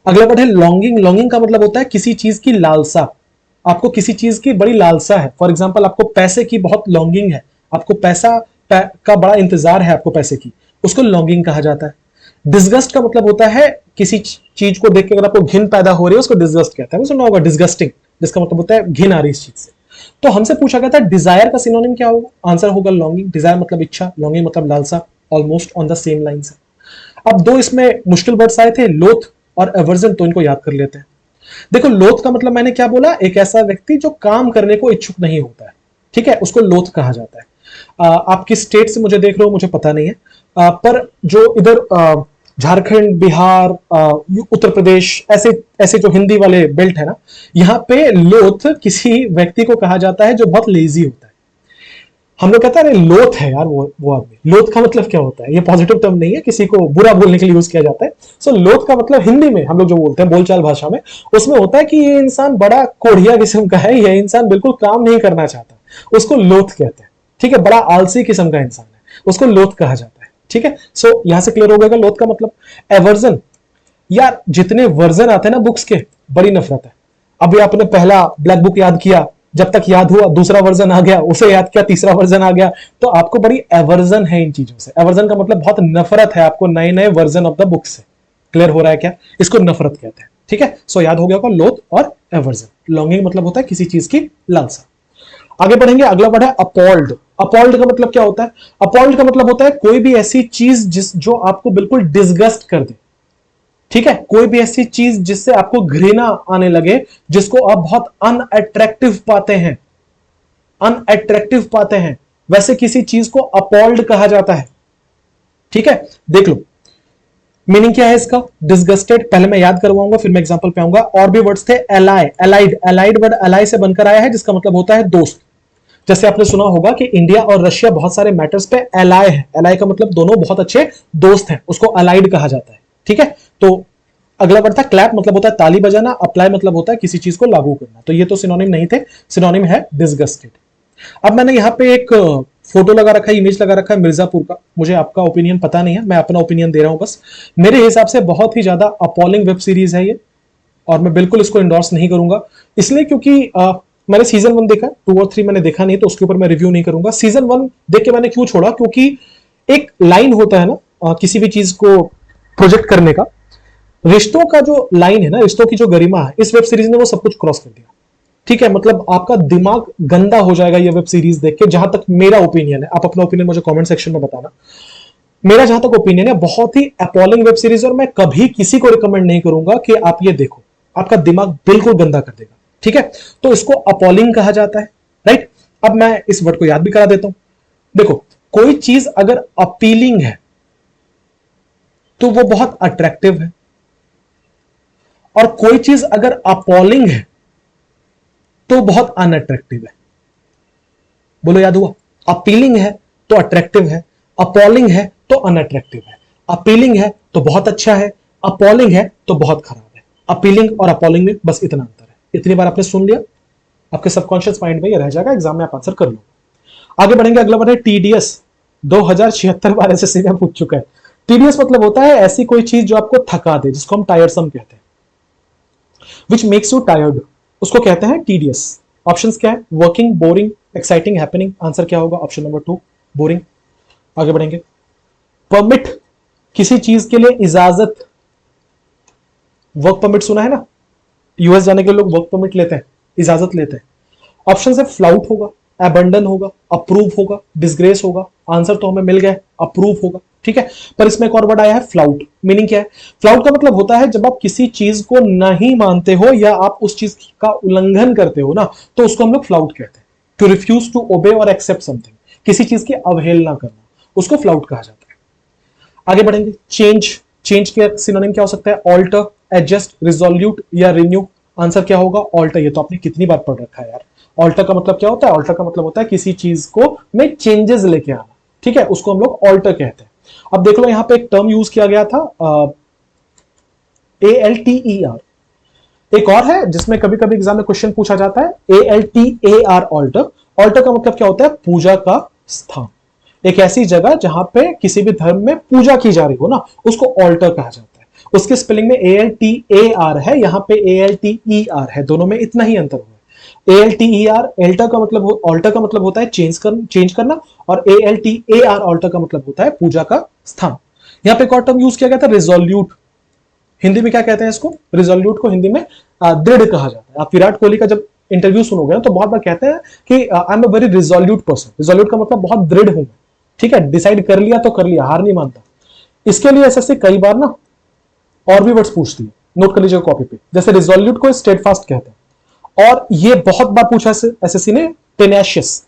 अगला वर्ड है लॉन्गिंग। लॉन्गिंग का मतलब होता है किसी चीज की लालसा। आपको किसी चीज की बड़ी लालसा है। फॉर एग्जाम्पल, आपको पैसे की बहुत लॉन्गिंग है, आपको पैसा का बड़ा इंतजार है, आपको पैसे की, उसको लॉन्गिंग कहा जाता है। डिसगस्ट का मतलब होता है किसी चीज को देख के अगर आपको घिन पैदा हो रही है, उसको डिसगस्ट कहता है। सुना होगा डिसगस्टिंग, जिसका मतलब होता है घिन आ रही इस चीज से। तो हमसे पूछा गया था डिजायर का सिनोनिम क्या होगा? आंसर होगा लॉन्गिंग। डिजायर मतलब इच्छा, लॉन्गिंग मतलब लालसा। Almost on the same line से। अब दो इसमें मुश्किल वर्ड्स आए थे, लोथ और एवर्जन, तो इनको याद कर लेते हैं। देखो, लोथ का मतलब मैंने क्या बोला? एक ऐसा व्यक्ति जो काम करने को इच्छुक नहीं होता है। ठीक है, उसको लोथ कहा जाता है। आप किस स्टेट से मुझे देख रहे हो मुझे पता नहीं है, पर जो इधर झारखंड, बिहार, उत्तर प्रदेश, ऐसे ऐसे जो हिंदी वाले बेल्ट है ना, यहाँ पे लोथ किसी व्यक्ति को कहा जाता है जो बहुत लेजी होता है। हम लोग कहते हैं अरे लोथ है यार वो आदमी। लोथ का मतलब क्या होता है? ये पॉजिटिव टर्म नहीं है, किसी को बुरा बोलने के लिए यूज किया जाता है। सो लोथ का मतलब हिंदी में हम लोग जो बोलते हैं बोलचाल भाषा में, उसमें होता है कि ये इंसान बड़ा कोढ़िया किस्म का है, ये इंसान बिल्कुल काम नहीं करना चाहता, उसको लोथ कहते हैं। ठीक है, बड़ा आलसी किस्म का इंसान है, उसको लोथ कहा जाता है। ठीक है, सो यहां से क्लियर हो गया लोथ का मतलब। एवर्जन, यार जितने वर्जन आते हैं ना बुक्स के, बड़ी नफरत है। अभी आपने पहला ब्लैक बुक याद किया, जब तक याद हुआ दूसरा वर्जन आ गया, उसे याद किया तीसरा वर्जन आ गया, तो आपको बड़ी एवर्जन है इन चीजों से। एवर्जन का मतलब बहुत नफरत है आपको नए नए वर्जन ऑफ द बुक से। क्लियर हो रहा है क्या? इसको नफरत कहते हैं। ठीक है, सो याद हो गया होगा लोथ और एवर्जन। लॉन्गिंग मतलब होता है किसी चीज की लालसा। आगे बढ़ेंगे। अगला वर्ड है अपॉल्ड। अपॉल्ड का मतलब क्या होता है? अपॉल्ड का मतलब होता है कोई भी ऐसी चीज जो आपको बिल्कुल डिसगस्ट कर दे। ठीक है, कोई भी ऐसी चीज जिससे आपको घृणा आने लगे, जिसको आप बहुत अनअट्रैक्टिव पाते हैं, अनअट्रैक्टिव पाते हैं, वैसे किसी चीज को अपॉल्ड कहा जाता है। ठीक है, देख लो मीनिंग क्या है इसका। डिसगस्टेड, पहले मैं याद करवाऊंगा फिर मैं एग्जांपल पे आऊंगा। और भी वर्ड्स थे, ally, allied, allied word ally से बनकर आया है, जिसका मतलब होता है दोस्त। जैसे आपने सुना होगा कि इंडिया और रशिया बहुत सारे मैटर्स पे एलाई है। एलाई का मतलब दोनों बहुत अच्छे दोस्त हैं, उसको अलाइड कहा जाता है। ठीक है, तो अगला वर्ड था क्लैप, मतलब होता है ताली बजाना। अप्लाई मतलब होता है किसी चीज को लागू करना। तो ये तो सिनोनिम नहीं थे, सिनोनिम है डिसगस्टेड। अब मैंने यहां पे एक फोटो लगा रखा है, इमेज लगा रखा है मिर्जापुर का, मुझे आपका ओपिनियन पता नहीं है, मैं अपना ओपिनियन दे रहा हूं बस। मेरे हिसाब से बहुत ही ज्यादा अपॉलिंग वेब सीरीज है ये, और मैं बिल्कुल इसको इंडोर्स नहीं करूंगा, इसलिए क्योंकि मैंने सीजन 1 देखा, 2 और 3 मैंने देखा नहीं, तो उसके ऊपर मैं रिव्यू नहीं करूंगा। सीजन 1 देख के मैंने क्यों छोड़ा, क्योंकि एक लाइन होता है ना किसी भी चीज को प्रोजेक्ट करने का, रिश्तों का जो लाइन है ना, रिश्तों की जो गरिमा है, इस वेब सीरीज ने वो सब कुछ क्रॉस कर दिया। ठीक है, मतलब आपका दिमाग गंदा हो जाएगा ये वेब सीरीज देख के, जहां तक मेरा ओपिनियन है। आप अपना ओपिनियन मुझे कमेंट सेक्शन में बताना। मेरा जहां तक ओपिनियन है, बहुत ही अपॉलिंग वेब सीरीज, और मैं कभी किसी को रिकमेंड नहीं करूंगा कि आप ये देखो, आपका दिमाग बिल्कुल गंदा कर देगा। ठीक है, तो इसको अपॉलिंग कहा जाता है, राइट। अब मैं इस वर्ड को याद भी करा देता हूं। देखो, कोई चीज अगर अपीलिंग है तो वो बहुत अट्रैक्टिव है, और कोई चीज अगर अपॉलिंग है तो बहुत अनअट्रैक्टिव है। बोलो, याद हुआ? अपीलिंग है तो अट्रैक्टिव है, अपॉलिंग है तो अनअट्रैक्टिव है। अपीलिंग है तो बहुत अच्छा है, अपॉलिंग है तो बहुत खराब है। अपीलिंग और अपॉलिंग में बस इतना अंतर है। इतनी बार आपने सुन लिया, आपके सबकॉन्शियस माइंड में ये रह जाएगा, एग्जाम में आप आंसर कर लो। आगे बढ़ेंगे, अगला वर्ड है टीडीएस। 2076 बार एसएससी में पूछ चुका है। टीडीएस मतलब होता है ऐसी कोई चीज जो आपको थका दे, जिसको हम टायरसम कहते हैं, विच मेक्स यू टायर्ड, उसको कहते हैं टीडीएस। ऑप्शंस क्या है? Working, boring, exciting, happening. Answer क्या होगा? Option number 2, boring. आगे बढ़ेंगे, परमिट, किसी चीज के लिए इजाजत। वर्क परमिट सुना है ना, यूएस जाने के लिए लोग वर्क परमिट लेते हैं, इजाजत लेते हैं। ऑप्शन है फ्लाउट होगा, अबंडन होगा, अप्रूव होगा, डिसग्रेस होगा। आंसर तो हमें मिल गया, अप्रूव होगा। ठीक है, पर इसमें एक और वर्ड आया है फ्लाउट। मीनिंग क्या है? फ्लाउट का मतलब होता है जब आप किसी चीज को नहीं मानते हो या आप उस चीज का उल्लंघन करते हो ना, तो उसको हम लोग फ्लाउट कहते हैं। टू रिफ्यूज टू ओबे और एक्सेप्ट समथिंग, किसी चीज की अवहेलना करना, उसको फ्लाउट कहा जाता है। आगे बढ़ेंगे, चेंज। चेंज के सिनोनिम क्या हो सकता है? ऑल्टर, एडजस्ट, रिजोल्यूट या रिन्यू। आंसर क्या होगा? ऑल्टर। ये तो आपने कितनी बार पढ़ रखा है यार। ऑल्टर का मतलब क्या होता है? ऑल्टर का मतलब होता है किसी चीज को में चेंजेस लेके आना। ठीक है, उसको हम लोग ऑल्टर कहते हैं। अब देख लो, यहां पे एक टर्म यूज किया गया था, ALTER। एक और है जिसमें कभी कभी एग्जाम में क्वेश्चन पूछा जाता है, ALTAR, ऑल्टर। ऑल्टर का मतलब क्या होता है? पूजा का स्थान। एक ऐसी जगह जहां पे किसी भी धर्म में पूजा की जा रही हो ना, उसको ऑल्टर कहा जाता है। उसके स्पेलिंग में ALTAR है, यहां पे ALTER है, दोनों में इतना ही अंतर हुआ है। ALTER, एल्टर का मतलब, ऑल्टर का मतलब होता है चेंज करना, और ALTAR, ऑल्टर का मतलब होता है पूजा का स्थान। यहां पे एक और टर्म यूज किया गया था, रिजोल्यूट। हिंदी में क्या कहते हैं इसको? रिजोल्यूट को हिंदी में दृढ़ कहा जाता है। आप विराट कोहली का जब इंटरव्यू सुनोगे ना, तो बहुत बार कहते हैं कि I am a very resolute person. Resolute का मतलब बहुत दृढ़ हूं। ठीक है, डिसाइड कर लिया तो कर लिया, हार नहीं मानता। इसके लिए एसएससी कई बार ना और भी वर्ड्स पूछती है, नोट कर लीजिएगा कॉपी पे। जैसे रिजोल्यूट को स्टेडफास्ट कहते हैं, और ये बहुत बार पूछा एसएससी ने, टेनेशियस।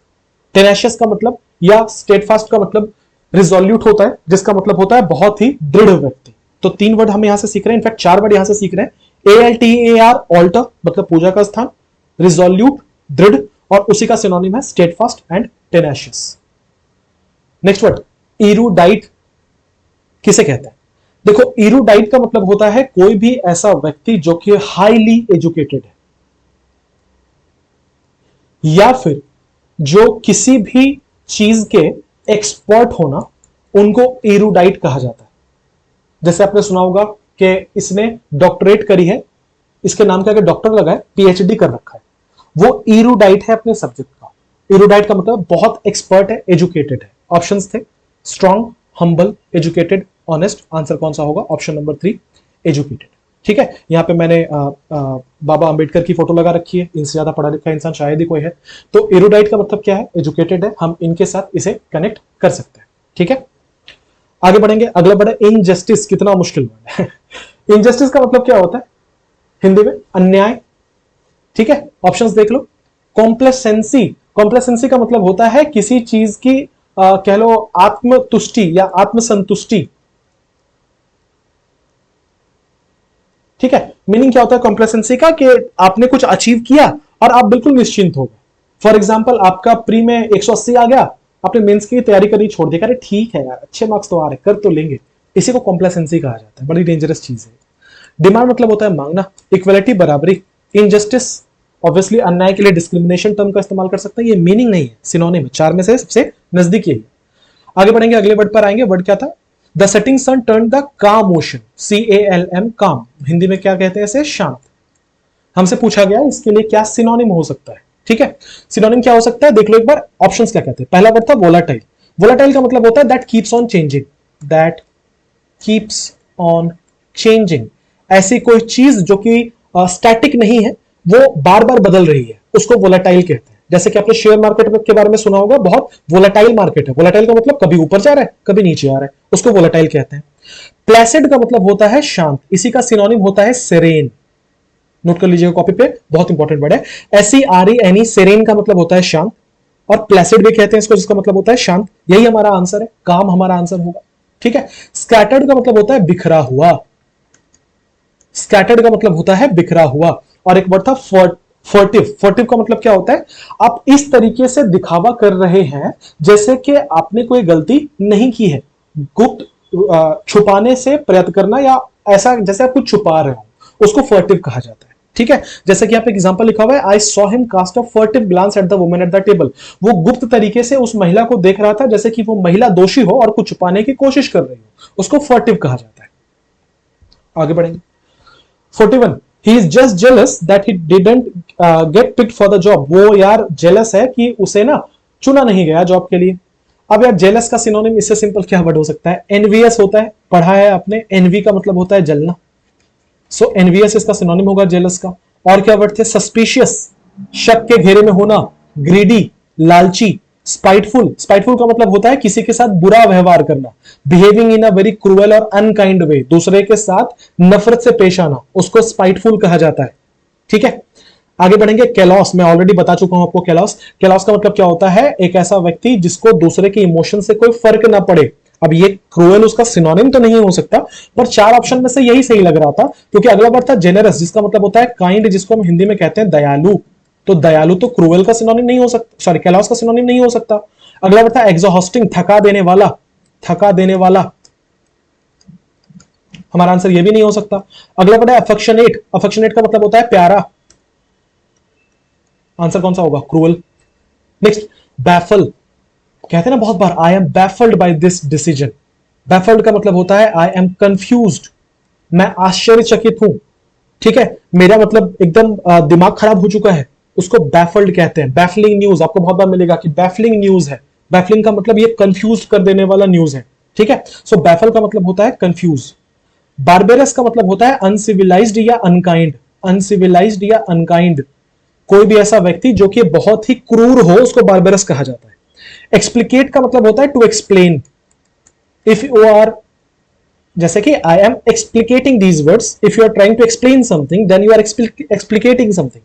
टेनेशियस का मतलब या स्टेडफास्ट का मतलब रिजोल्यूट होता है, जिसका मतलब होता है बहुत ही दृढ़ व्यक्ति। तो 3 वर्ड हम यहां से सीख रहे हैं, इनफैक्ट 4 वर्ड यहां से सीख रहे हैं। ALTAR, ऑल्टर मतलब पूजा का स्थान, रिजोल्यूट दृढ़, और उसी का सिनोनिम है steadfast and tenacious. Next word, इरूडाइट किसे कहते हैं? देखो, इरूडाइट का मतलब होता है कोई भी ऐसा व्यक्ति जो कि हाईली एजुकेटेड है, या फिर जो किसी भी चीज के एक्सपर्ट होना, उनको इरूडाइट कहा जाता है। जैसे आपने सुना होगा कि इसने डॉक्टरेट करी है, इसके नाम के आगे डॉक्टर लगा है, PhD कर रखा है, वो इरूडाइट है अपने सब्जेक्ट का। इरूडाइट का मतलब बहुत एक्सपर्ट है, एजुकेटेड है। ऑप्शंस थे strong, humble, educated, honest. Answer कौन सा होगा? Option number 3, educated. ठीक है, यहां पे मैंने बाबा अंबेडकर की फोटो लगा रखी है, इनसे ज्यादा पढ़ा लिखा इंसान शायद ही कोई है। तो इरूडाइट का मतलब क्या है? एजुकेटेड है, हम इनके साथ इसे कनेक्ट कर सकते हैं। ठीक है, आगे बढ़ेंगे, अगला वर्ड है इनजस्टिस। कितना मुश्किल वर्ड है। इनजस्टिस का मतलब क्या होता है हिंदी में? अन्याय। ठीक है, ऑप्शंस देख लो। कॉम्प्लेसेंसी, कॉम्प्लेसेंसी का मतलब होता है किसी चीज की कह लो आत्मतुष्टि या आत्मसंतुष्टि। ठीक है, मीनिंग क्या होता है कॉम्प्लेसेंसी का? कि आपने कुछ अचीव किया और आप बिल्कुल निश्चिंत हो गए। फॉर एग्जाम्पल, आपका प्री में 180 आ गया, आपने मेंस की तैयारी करनी छोड़ दी, अरे ठीक है यार, अच्छे मार्क्स तो आ रहे, कर तो लेंगे। इसी को कॉम्प्लेसेंसी कहा जाता है, बड़ी डेंजरस चीज है। डिमांड मतलब होता है मांगना, इक्वलिटी बराबरी, इनजस्टिस ऑब्वियसली अन्याय के लिए डिस्क्रिमिनेशन टर्म का इस्तेमाल कर सकते हैं, ये मीनिंग नहीं है, सिनोनिम है, चार में से सबसे नजदीक यही है। आगे बढ़ेंगे, अगले वर्ड पर आएंगे। वर्ड क्या था? The setting sun turned the calm ocean, CALM, calm, Hindi में क्या कहते हैं इसे? शांत। हमसे पूछा गया इसके लिए क्या सिनोनिम हो सकता है, ठीक है। सिनोनिम क्या हो सकता है, देख लो एक बार ऑप्शंस क्या कहते हैं। पहला वर्ड था वोलाटाइल। वोलाटाइल का मतलब होता है that keeps on changing, that keeps on changing, ऐसी कोई चीज जो कि स्टैटिक नहीं है, वो बार बार बदल रही है, उसको वोलाटाइल कहते हैं। जैसे कि आपने शेयर मार्केट के बारे में सुना होगा, बहुत वोलाटाइल मार्केट है। वोलाटाइल का मतलब कभी ऊपर जा रहा है कभी नीचे आ रहा है, उसको वोलाटाइल कहते हैं। प्लेसिड का मतलब होता है शांत, इसी का सिनोनिम होता है सेरेन। नोट कर लीजिएगा कॉपी पे, बहुत इंपॉर्टेंट वर्ड है। SERENE, सेरेन का मतलब होता है शांत, और प्लेसिड भी कहते हैं इसको, जिसका मतलब होता है शांत। यही हमारा आंसर है, काम हमारा आंसर होगा, ठीक है। स्कैटर्ड का मतलब होता है बिखरा हुआ, स्कैटर्ड का मतलब होता है बिखरा हुआ। और एक वर्ड था फर्टिव। फर्टिव का मतलब क्या होता है? आप इस तरीके से दिखावा कर रहे हैं जैसे कि आपने कोई गलती नहीं की है, गुप्त छुपाने से प्रयत्न करना, या ऐसा जैसे आप कुछ छुपा रहे हो, उसको फर्टिव कहा जाता है, ठीक है। जैसे कि आप एग्जांपल लिखा हुआ है, I saw him cast a furtive glance at the woman at the table, वो गुप्त तरीके से उस महिला को देख रहा था जैसे कि वो महिला दोषी हो और कुछ छुपाने की कोशिश कर रही हो, उसको फर्टिव कहा जाता है। आगे बढ़ेंगे। 41, he is just jealous that he didn't get picked for the job, वो यार जेलस है कि उसे ना चुना नहीं गया जॉब के लिए। अब यार जेलस का सिनोनिम इससे सिंपल क्या वर्ड हो सकता है? एनवियस होता है, पढ़ा है आपने, एनवी का मतलब होता है जलना, सो एनवियस इसका सिनोनिम होगा जेलस का। और क्या वर्ड थे? सस्पिशियस, शक के घेरे में होना, ग्रीडी, लालची, स्पाइटफुल। स्पाइटफुल का मतलब होता है किसी के साथ बुरा व्यवहार करना, behaving in a very cruel और अनकाइंड वे, दूसरे के साथ नफरत से पेश आना, उसको स्पाइटफुल कहा जाता है, ठीक है। आगे बढ़ेंगे। कैलॉस, मैं ऑलरेडी बता चुका हूं आपको कैलॉस। कैलॉस का मतलब क्या होता है? एक ऐसा व्यक्ति जिसको दूसरे के इमोशन से कोई फर्क ना पड़े। अब ये क्रूएल उसका सिनोनिम तो नहीं हो सकता, पर चार ऑप्शन में से यही सही लग रहा था, क्योंकि अगला वर्ड था जेनरस, जिसका मतलब होता है काइंड, जिसको हम हिंदी में कहते हैं दयालु। तो दयालु तो क्रूएल का सिनोनिम नहीं हो सकता, सॉरी कैलॉस का सिनोनिम नहीं हो सकता। अगला वर्ड था एग्जॉस्टिंग, थका देने वाला, थका देने वाला, हमारा आंसर ये भी नहीं हो सकता। अगला वर्ड है अफेक्शनेट, अफेक्शनेट का मतलब होता है प्यारा, आंसर कौन सा होगा? क्रूअल। नेक्स्ट, बैफल, कहते हैं ना बहुत बार, I am baffled by this decision. Baffled का मतलब होता है आई एम कंफ्यूज्ड, मैं आश्चर्यचकित हूं, ठीक है, मेरा मतलब एकदम दिमाग खराब हो चुका है, उसको बैफल्ड कहते हैं। बैफलिंग न्यूज, आपको बहुत बार मिलेगा कि बैफलिंग न्यूज है। बैफलिंग का मतलब ये कंफ्यूज कर देने वाला न्यूज है, ठीक है। सो बैफल का मतलब होता है कंफ्यूज। बार्बेरस का मतलब होता है अनसिविलाइज्ड या अनकाइंड, अनसिविलाइज्ड या अनकाइंड, कोई भी ऐसा व्यक्ति जो कि बहुत ही क्रूर हो, उसको बार्बेरस कहा जाता है। एक्सप्लिकेट का मतलब होता है to explain, if you are, जैसे कि I am explicating these words, if you are trying to explain something then you are explicating something,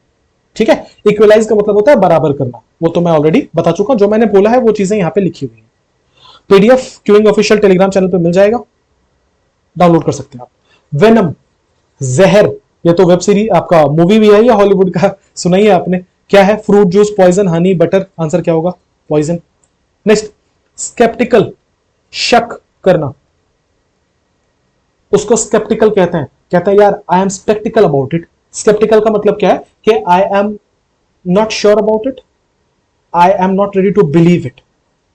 ठीक है। इक्वलाइज का मतलब होता है बराबर करना, वो तो मैं ऑलरेडी बता चुका हूं, जो मैंने बोला है वो चीजें यहां पे लिखी हुई है। PDF queuing official Telegram channel पे मिल जाएगा, डाउनलोड कर सकते हैं आप। वेनम, जहर, ये तो वेब सीरीज आपका मूवी भी है या हॉलीवुड का, सुनाइए आपने, क्या है? Fruit juice, poison, honey, butter, answer क्या होगा? पॉइजन। नेक्स्ट, स्केप्टिकल, शक करना, उसको स्केप्टिकल कहते हैं, कहते हैं यार I am sceptical about it. Sceptical का मतलब क्या है? कि I am not sure about it, I am not ready to believe it,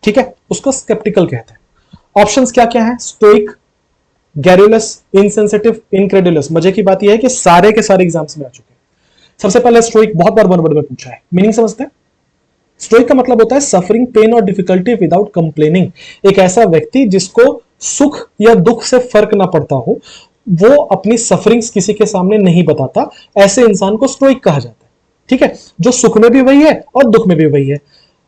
ठीक है, उसको स्केप्टिकल कहते हैं। ऑप्शंस क्या क्या है? Stoic, garrulous, insensitive, incredulous. मजे की बात यह है कि सारे के सारे एग्जाम्स में आ चुके हैं। सबसे पहले स्टोइक, बहुत बार वन वर्ड में पूछा है, मीनिंग समझते हैं। स्टोइक का मतलब होता है सफरिंग पेन और डिफिकल्टी विदाउट कंप्लेनिंग, एक ऐसा व्यक्ति जिसको सुख या दुख से फर्क ना पड़ता हो, वो अपनी सफरिंग्स किसी के सामने नहीं बताता, ऐसे इंसान को स्टोइक कहा जाता है, ठीक है। जो सुख में भी वही है और दुख में भी वही है।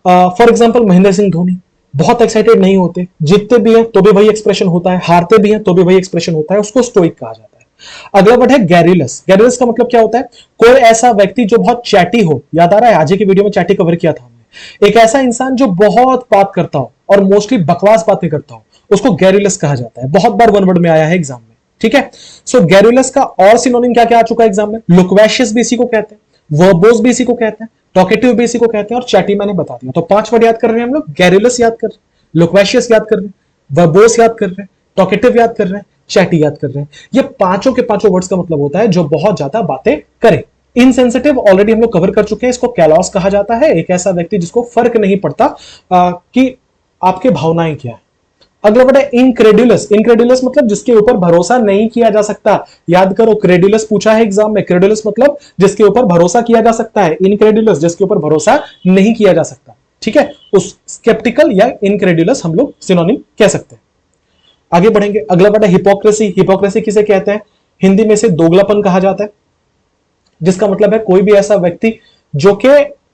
फॉर एग्जाम्पल महेंद्र सिंह धोनी, बहुत एक्साइटेड नहीं होते, जीतते भी हैं तो भी वही एक्सप्रेशन होता है, हारते भी हैं तो भी वही एक्सप्रेशन होता है, उसको स्टोइक कहा जाता है। अगला वर्ड है गैरुलस। गैरुलस का मतलब क्या होता है? कोई ऐसा व्यक्ति जो बहुत चैटी हो, याद आ रहा है आज की वीडियो में चैटी कवर किया था हमने, एक ऐसा इंसान जो बहुत बात करता हो और मोस्टली बकवास बातें करता हो, उसको गैरुलस कहा जाता है। बहुत बार वन वर्ड में आया है एग्जाम में, ठीक है। सो गैरुलस का और सिनोनिम क्या क्या आ चुका है एग्जाम में? लोक्वेशियस भी इसी को कहते हैं, वर्बोस भी इसी को कहते हैं, टॉकेटिव भी इसी को कहते हैं, और चैटी मैंने बता दिया। तो 5 वर्ड याद कर रहे हैं हम लोग, गैरुलस याद कर रहे हैं, लोक्वेशियस याद कर रहे हैं, वर्बोस याद कर रहे हैं, टॉकेटिव याद कर रहे हैं, चैटी याद कर रहे हैं। ये पांचों के पांचों वर्ड्स का मतलब होता है जो बहुत ज्यादा बातें करे, इनसेंसिटिव ऑलरेडी हम लोग कवर कर चुके हैं, इसको कैलॉस कहा जाता है, एक ऐसा व्यक्ति जिसको फर्क नहीं पड़ता कि आपके भावनाएं क्या है। अगला वर्ड है इनक्रेडुलस। इनक्रेडुलस मतलब जिसके ऊपर भरोसा नहीं किया जा सकता। याद करो, क्रेडुलस पूछा है एग्जाम में। क्रेडुलस मतलब जिसके ऊपर भरोसा किया जा सकता है, इनक्रेडुलस जिसके ऊपर भरोसा नहीं किया जा सकता। ठीक है, उस स्केप्टिकल या इनक्रेडुलस हम लोग सिनोनिम कह सकते हैं। आगे बढ़ेंगे, अगला वर्ड है हिपोक्रेसी। हिपोक्रेसी किसे कहते हैं? हिंदी में से दोगलापन कहा जाता है, जिसका मतलब है कोई भी ऐसा व्यक्ति जो कि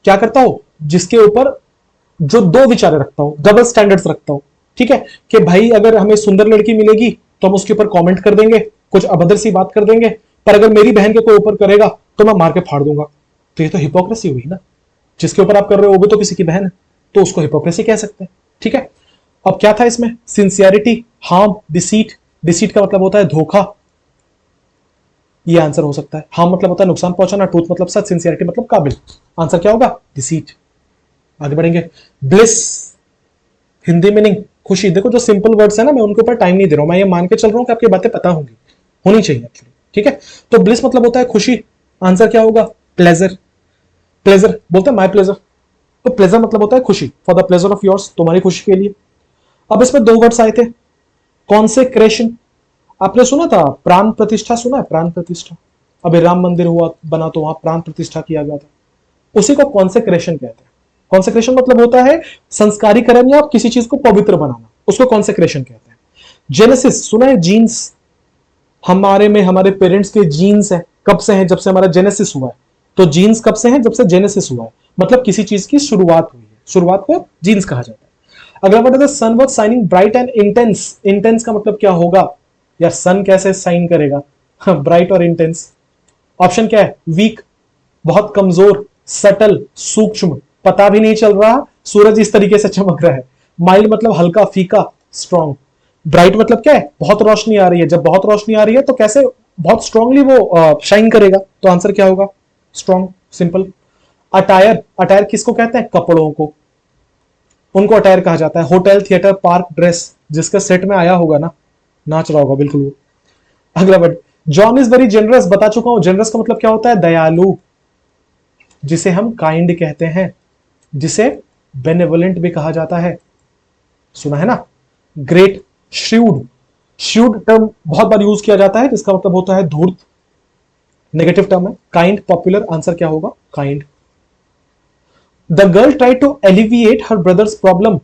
क्या करता हो, जिसके ऊपर जो दो विचार रखता हो, डबल स्टैंडर्ड्स रखता हो। ठीक है, कि भाई अगर हमें सुंदर लड़की मिलेगी तो हम उसके ऊपर कमेंट कर देंगे, कुछ अभद्र सी बात कर देंगे, पर अगर मेरी बहन के कोई ऊपर करेगा तो मैं मार के फाड़ दूंगा। तो ये तो हिपोक्रेसी हुई ना, जिसके ऊपर आप कर रहे हो वो भी तो किसी की बहन है, तो उसको हिपोक्रेसी कह सकते हैं। ठीक है, अब क्या था इसमें? Sincerity, harm, deceit. डिसीट का मतलब होता है धोखा, ये आंसर हो सकता है। हार्म मतलब होता है नुकसान पहुंचाना, ट्रूथ मतलब सच, सिंसियरिटी मतलब काबिल। आंसर क्या होगा? डिसीट। आगे बढ़ेंगे, ब्लिस, हिंदी मीनिंग खुशी। देखो जो सिंपल वर्ड्स है ना, मैं उनके ऊपर टाइम नहीं दे रहा हूं, मैं ये मान के चल रहा हूं कि आपकी बातें पता होंगी, होनी चाहिए एक्चुअली। ठीक है, तो ब्लिस मतलब होता है खुशी। आंसर क्या होगा? प्लेजर। प्लेजर बोलते हैं माई प्लेजर, तो प्लेजर मतलब होता है खुशी, for the pleasure of yours, तुम्हारी खुशी के लिए। अब इसमें दो वर्ड्स आए थे, कॉन्सेक्रेशन। आपने सुना था प्राण प्रतिष्ठा, सुना है प्राण प्रतिष्ठा? अभी राम मंदिर हुआ बना तो वहां प्राण प्रतिष्ठा किया गया था, उसी को कॉन्सेक्रेशन कहते हैं। कॉन्सेक्रेशन मतलब होता है संस्कारीकरण या किसी चीज को पवित्र बनाना, उसको कॉन्सेक्रेशन कहते हैं। जेनेसिस सुना है? जीन्स, हमारे में हमारे पेरेंट्स के जीन्स है, कब से हैं? जब से हमारा जेनेसिस हुआ है। तो जीन्स कब से हैं? जब से जेनेसिस हुआ है, मतलब किसी चीज की शुरुआत हुई है, शुरुआत को जीन्स कहा जाता है। अगला वर्ड है sun was shining bright and intense. Intense का मतलब क्या होगा यार? सन कैसे शाइन करेगा? ब्राइट और इंटेंस। ऑप्शन क्या है? वीक, बहुत कमजोर, सटल, सूक्ष्म, पता भी नहीं चल रहा सूरज इस तरीके से चमक रहा है। माइल्ड मतलब हल्का फीका, स्ट्रॉन्ग। ब्राइट मतलब क्या है? बहुत रोशनी आ रही है, जब बहुत रोशनी आ रही है तो कैसे बहुत स्ट्रांगली वो शाइन करेगा, तो आंसर क्या होगा? Strong, simple. अटायर, अटायर किसको कहते हैं? कपड़ों को, उनको अटायर कहा जाता है। होटल, थिएटर, पार्क, ड्रेस, जिसका सेट में आया होगा ना, नाच रहा होगा बिल्कुल वो। अगला word, John is very generous, बता चुका हूं। जेनरस का मतलब क्या होता है? दयालु, जिसे हम काइंड कहते हैं, जिसे बेनेवोलेंट भी कहा जाता है, सुना है ना? Great, shrewd. श्रूड टर्म बहुत बार यूज किया जाता है, जिसका मतलब होता है धूर्त, नेगेटिव टर्म है। काइंड, पॉपुलर, आंसर क्या होगा? Kind. The girl try to alleviate her brother's problem.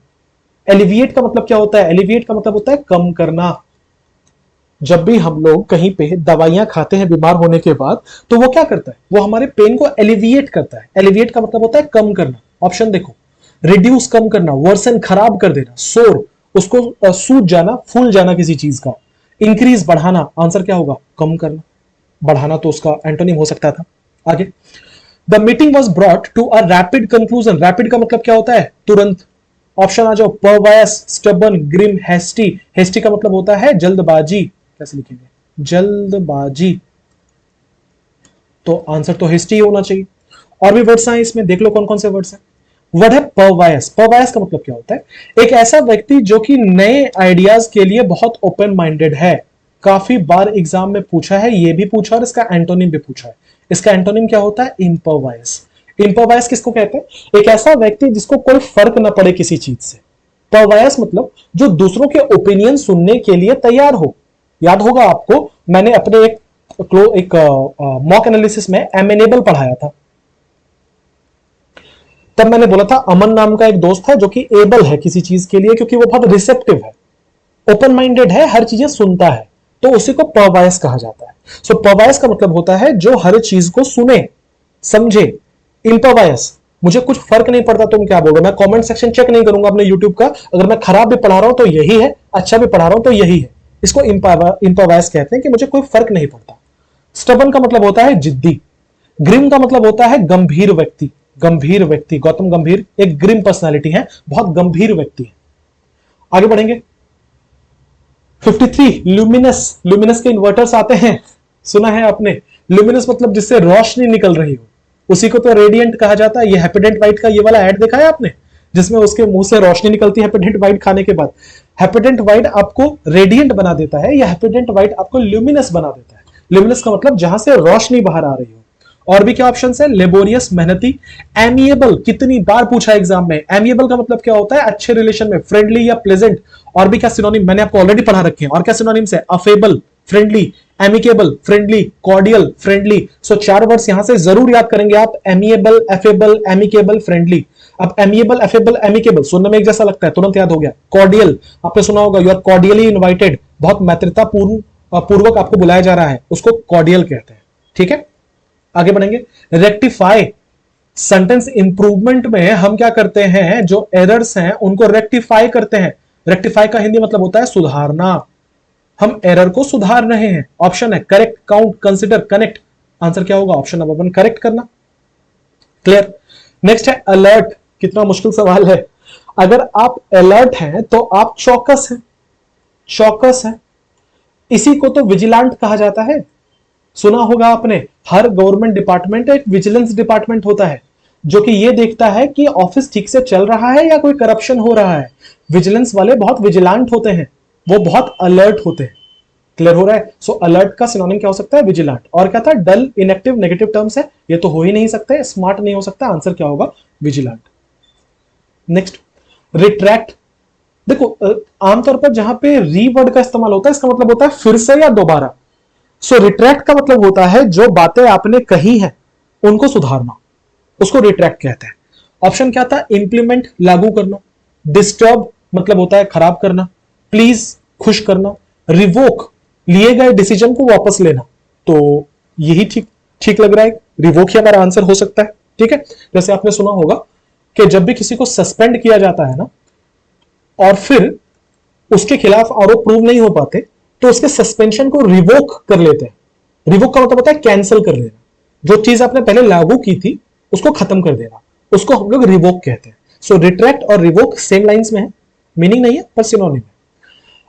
Alleviate का मतलब क्या होता है? एलिविएट का मतलब होता है कम करना। जब भी हम लोग कहीं पे दवाइयां खाते हैं बीमार होने के बाद, तो वो क्या करता है? वो हमारे पेन को एलिविएट करता है। एलिविएट का मतलब होता है कम करना। ऑप्शन देखो, रिड्यूस कम करना, वर्सन खराब कर देना, सोर उसको सूज जाना, फूल जाना किसी चीज का, इंक्रीज बढ़ाना, आंसर क्या होगा? कम करना। बढ़ाना तो उसका एंटोनिम हो सकता था। आगे, the meeting was brought to a rapid conclusion. Rapid का मतलब क्या होता है? तुरंत। ऑप्शन आ जाओ, perverse, stubborn, grim, hasty. Hasty का मतलब होता है जल्दबाजी। कैसे लिखेंगे? जल्दबाजी। तो आंसर तो हेस्टी होना चाहिए। और भी वर्ड्स हैं इसमें, देख लो कौन कौन से वर्ड्स हैं। वर्ड है परवायस। परवायस का मतलब क्या होता है? एक ऐसा व्यक्ति जो कि नए आइडियाज के लिए बहुत ओपन माइंडेड है। काफी बार एग्जाम में पूछा है, ये भी पूछा और इसका एंटोनिम भी पूछा है। इसका एंटोनिम क्या होता है? इम्परवाइज। इम्परवाइज किसको कहते हैं? एक ऐसा व्यक्ति जिसको कोई फर्क ना पड़े किसी चीज से। परवायस मतलब जो दूसरों के ओपिनियन सुनने के लिए तैयार हो। याद होगा आपको, मैंने अपने एक मॉक एनालिसिस में एमेनेबल पढ़ाया था। तब मैंने बोला था अमन नाम का एक दोस्त है जो कि एबल है किसी चीज के लिए, क्योंकि वो बहुत रिसेप्टिव है, ओपन माइंडेड है, हर चीजें सुनता है, तो उसी को परवायस कहा जाता है। सो परवायस का मतलब होता है जो हर चीज को सुने, समझे। इम्परवायस, मुझे कुछ फर्क नहीं पड़ता तुम क्या बोल रहे हो, मैं कमेंट सेक्शन चेक नहीं करूंगा अपने यूट्यूब का, अगर मैं खराब भी पढ़ा रहा हूं तो यही है, अच्छा भी पढ़ा रहा हूं तो यही है। इसको इम्परवायस कहते हैं कि मुझे कोई फर्क नहीं पड़ता। स्टबन का मतलब होता है जिद्दी। ग्रिम का मतलब होता है गंभीर व्यक्ति। गंभीर व्यक्ति, गौतम गंभीर एक ग्रिम पर्सनालिटी है, बहुत गंभीर व्यक्ति है। आगे बढ़ेंगे, 53 ल्यूमिनस। ल्यूमिनस के इन्वर्टर्स आते हैं, सुना है आपने? ल्यूमिनस मतलब जिससे रोशनी निकल रही हो, उसी को तो रेडिएंट कहा जाता है। ये हैपेडेंट वाइट का ये वाला ऐड देखा है आपने, जिसमें उसके मुंह से रोशनी निकलती है हैपेडेंट वाइट खाने के बाद। हैपेडेंट वाइट आपको रेडिएंट बना देता है, या हैपेडेंट वाइट आपको ल्यूमिनस बना देता है। ल्यूमिनस का मतलब जहां से रोशनी बाहर आ रही हो। और भी क्या ऑप्शन है? लेबोरियस मेहनती, एमिएबल, कितनी बार पूछा एग्जाम में, एमिएबल का मतलब क्या होता है? अच्छे रिलेशन में, फ्रेंडली या प्लेजेंट। और भी क्या सिनोनिम मैंने आपको ऑलरेडी पढ़ा रखे हैं, और क्या सिनोनिम्स है? Affable, friendly, amicable, friendly, cordial, friendly. So 4 words यहां से जरूर याद करेंगे आप, एमिएबल, अफेबल, एमिकेबल, फ्रेंडली। अब एमिएबल, अफेबल, एमिकेबल सुनने में एक जैसा लगता है, तुरंत याद हो गया। कॉर्डियल आपने सुना होगा, यू आर कॉर्डियली इनवाइटेड, बहुत मैत्रीता पूर्वक आपको बुलाया जा रहा है, उसको कॉर्डियल कहते हैं। ठीक है, आगे बढ़ेंगे। रेक्टिफाई, सेंटेंस इंप्रूवमेंट में हम क्या करते हैं? जो एरर्स हैं उनको रेक्टिफाई करते हैं। रेक्टिफाई का हिंदी मतलब होता है सुधारना, हम एरर को सुधार रहे हैं। ऑप्शन है correct, count, consider, connect. Answer क्या होगा? ऑप्शन नंबर 1 करेक्ट करना। क्लियर। नेक्स्ट है अलर्ट, कितना मुश्किल सवाल है। अगर आप अलर्ट हैं तो आप चौकस हैं, चौकस है। इसी को तो विजिलेंट कहा जाता है। सुना होगा आपने, हर गवर्नमेंट डिपार्टमेंट एक विजिलेंस डिपार्टमेंट होता है, जो कि यह देखता है कि ऑफिस ठीक से चल रहा है या कोई करप्शन हो रहा है। विजिलेंस वाले बहुत विजिलेंट होते हैं, वो बहुत अलर्ट होते हैं। क्लियर हो रहा है? सो अलर्ट का सिनोनिम क्या हो सकता है? विजिलेंट। और क्या था? डल, इनएक्टिव, नेगेटिव टर्म्स है, ये तो हो ही नहीं सकते, स्मार्ट नहीं हो सकता। आंसर क्या होगा? विजिलेंट। Next, retract. देखो आमतौर पर जहां पे री वर्ड का इस्तेमाल होता है, इसका मतलब होता है फिर से या दोबारा। सो रिट्रैक्ट का मतलब होता है जो बातें आपने कही हैं उनको सुधारना, उसको रिट्रैक्ट कहते हैं। ऑप्शन क्या था? इंप्लीमेंट, लागू करना। डिस्टर्ब मतलब होता है खराब करना। प्लीज, खुश करना। रिवोक, लिए गए डिसीजन को वापस लेना। तो यही ठीक लग रहा है, रिवोक ही हमारा आंसर हो सकता है। ठीक है, जैसे आपने सुना होगा कि जब भी किसी को सस्पेंड किया जाता है ना, और फिर उसके खिलाफ आरोप प्रूव नहीं हो पाते, तो उसके सस्पेंशन को रिवोक कर लेते हैं। रिवोक का मतलब होता है कैंसिल कर देना, जो चीज आपने पहले लागू की थी उसको खत्म कर देना, उसको हम लोग रिवोक कहते हैं। सो रिट्रैक्ट और रिवोक सेम लाइंस में है, मीनिंग नहीं है पर सिनोनिम है।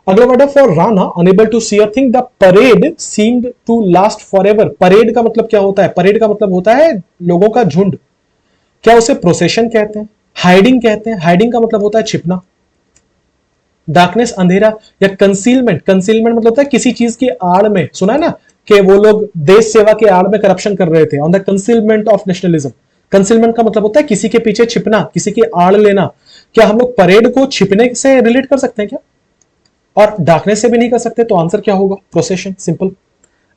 अगला वर्ड है forlorn, unable to see a thing, the parade seemed to last forever. Parade का मतलब क्या होता है? परेड का मतलब होता है लोगों का झुंड। क्या उसे प्रोसेशन कहते हैं? हाइडिंग कहते हैं, हाइडिंग का मतलब होता है छिपना। डार्कनेस, अंधेरा, या कंसीलमेंट, कंसीलमेंट मतलब होता है किसी चीज की आड़ में। सुना है ना कि वो लोग देश सेवा के आड़ में करप्शन कर रहे थे, on the concealment of nationalism. Concealment का मतलब होता है किसी के पीछे छिपना, किसी की आड़ लेना। क्या हम लोग परेड को छिपने से रिलेट कर सकते हैं क्या? और डार्कनेस से भी नहीं कर सकते, तो आंसर क्या होगा? Procession, simple.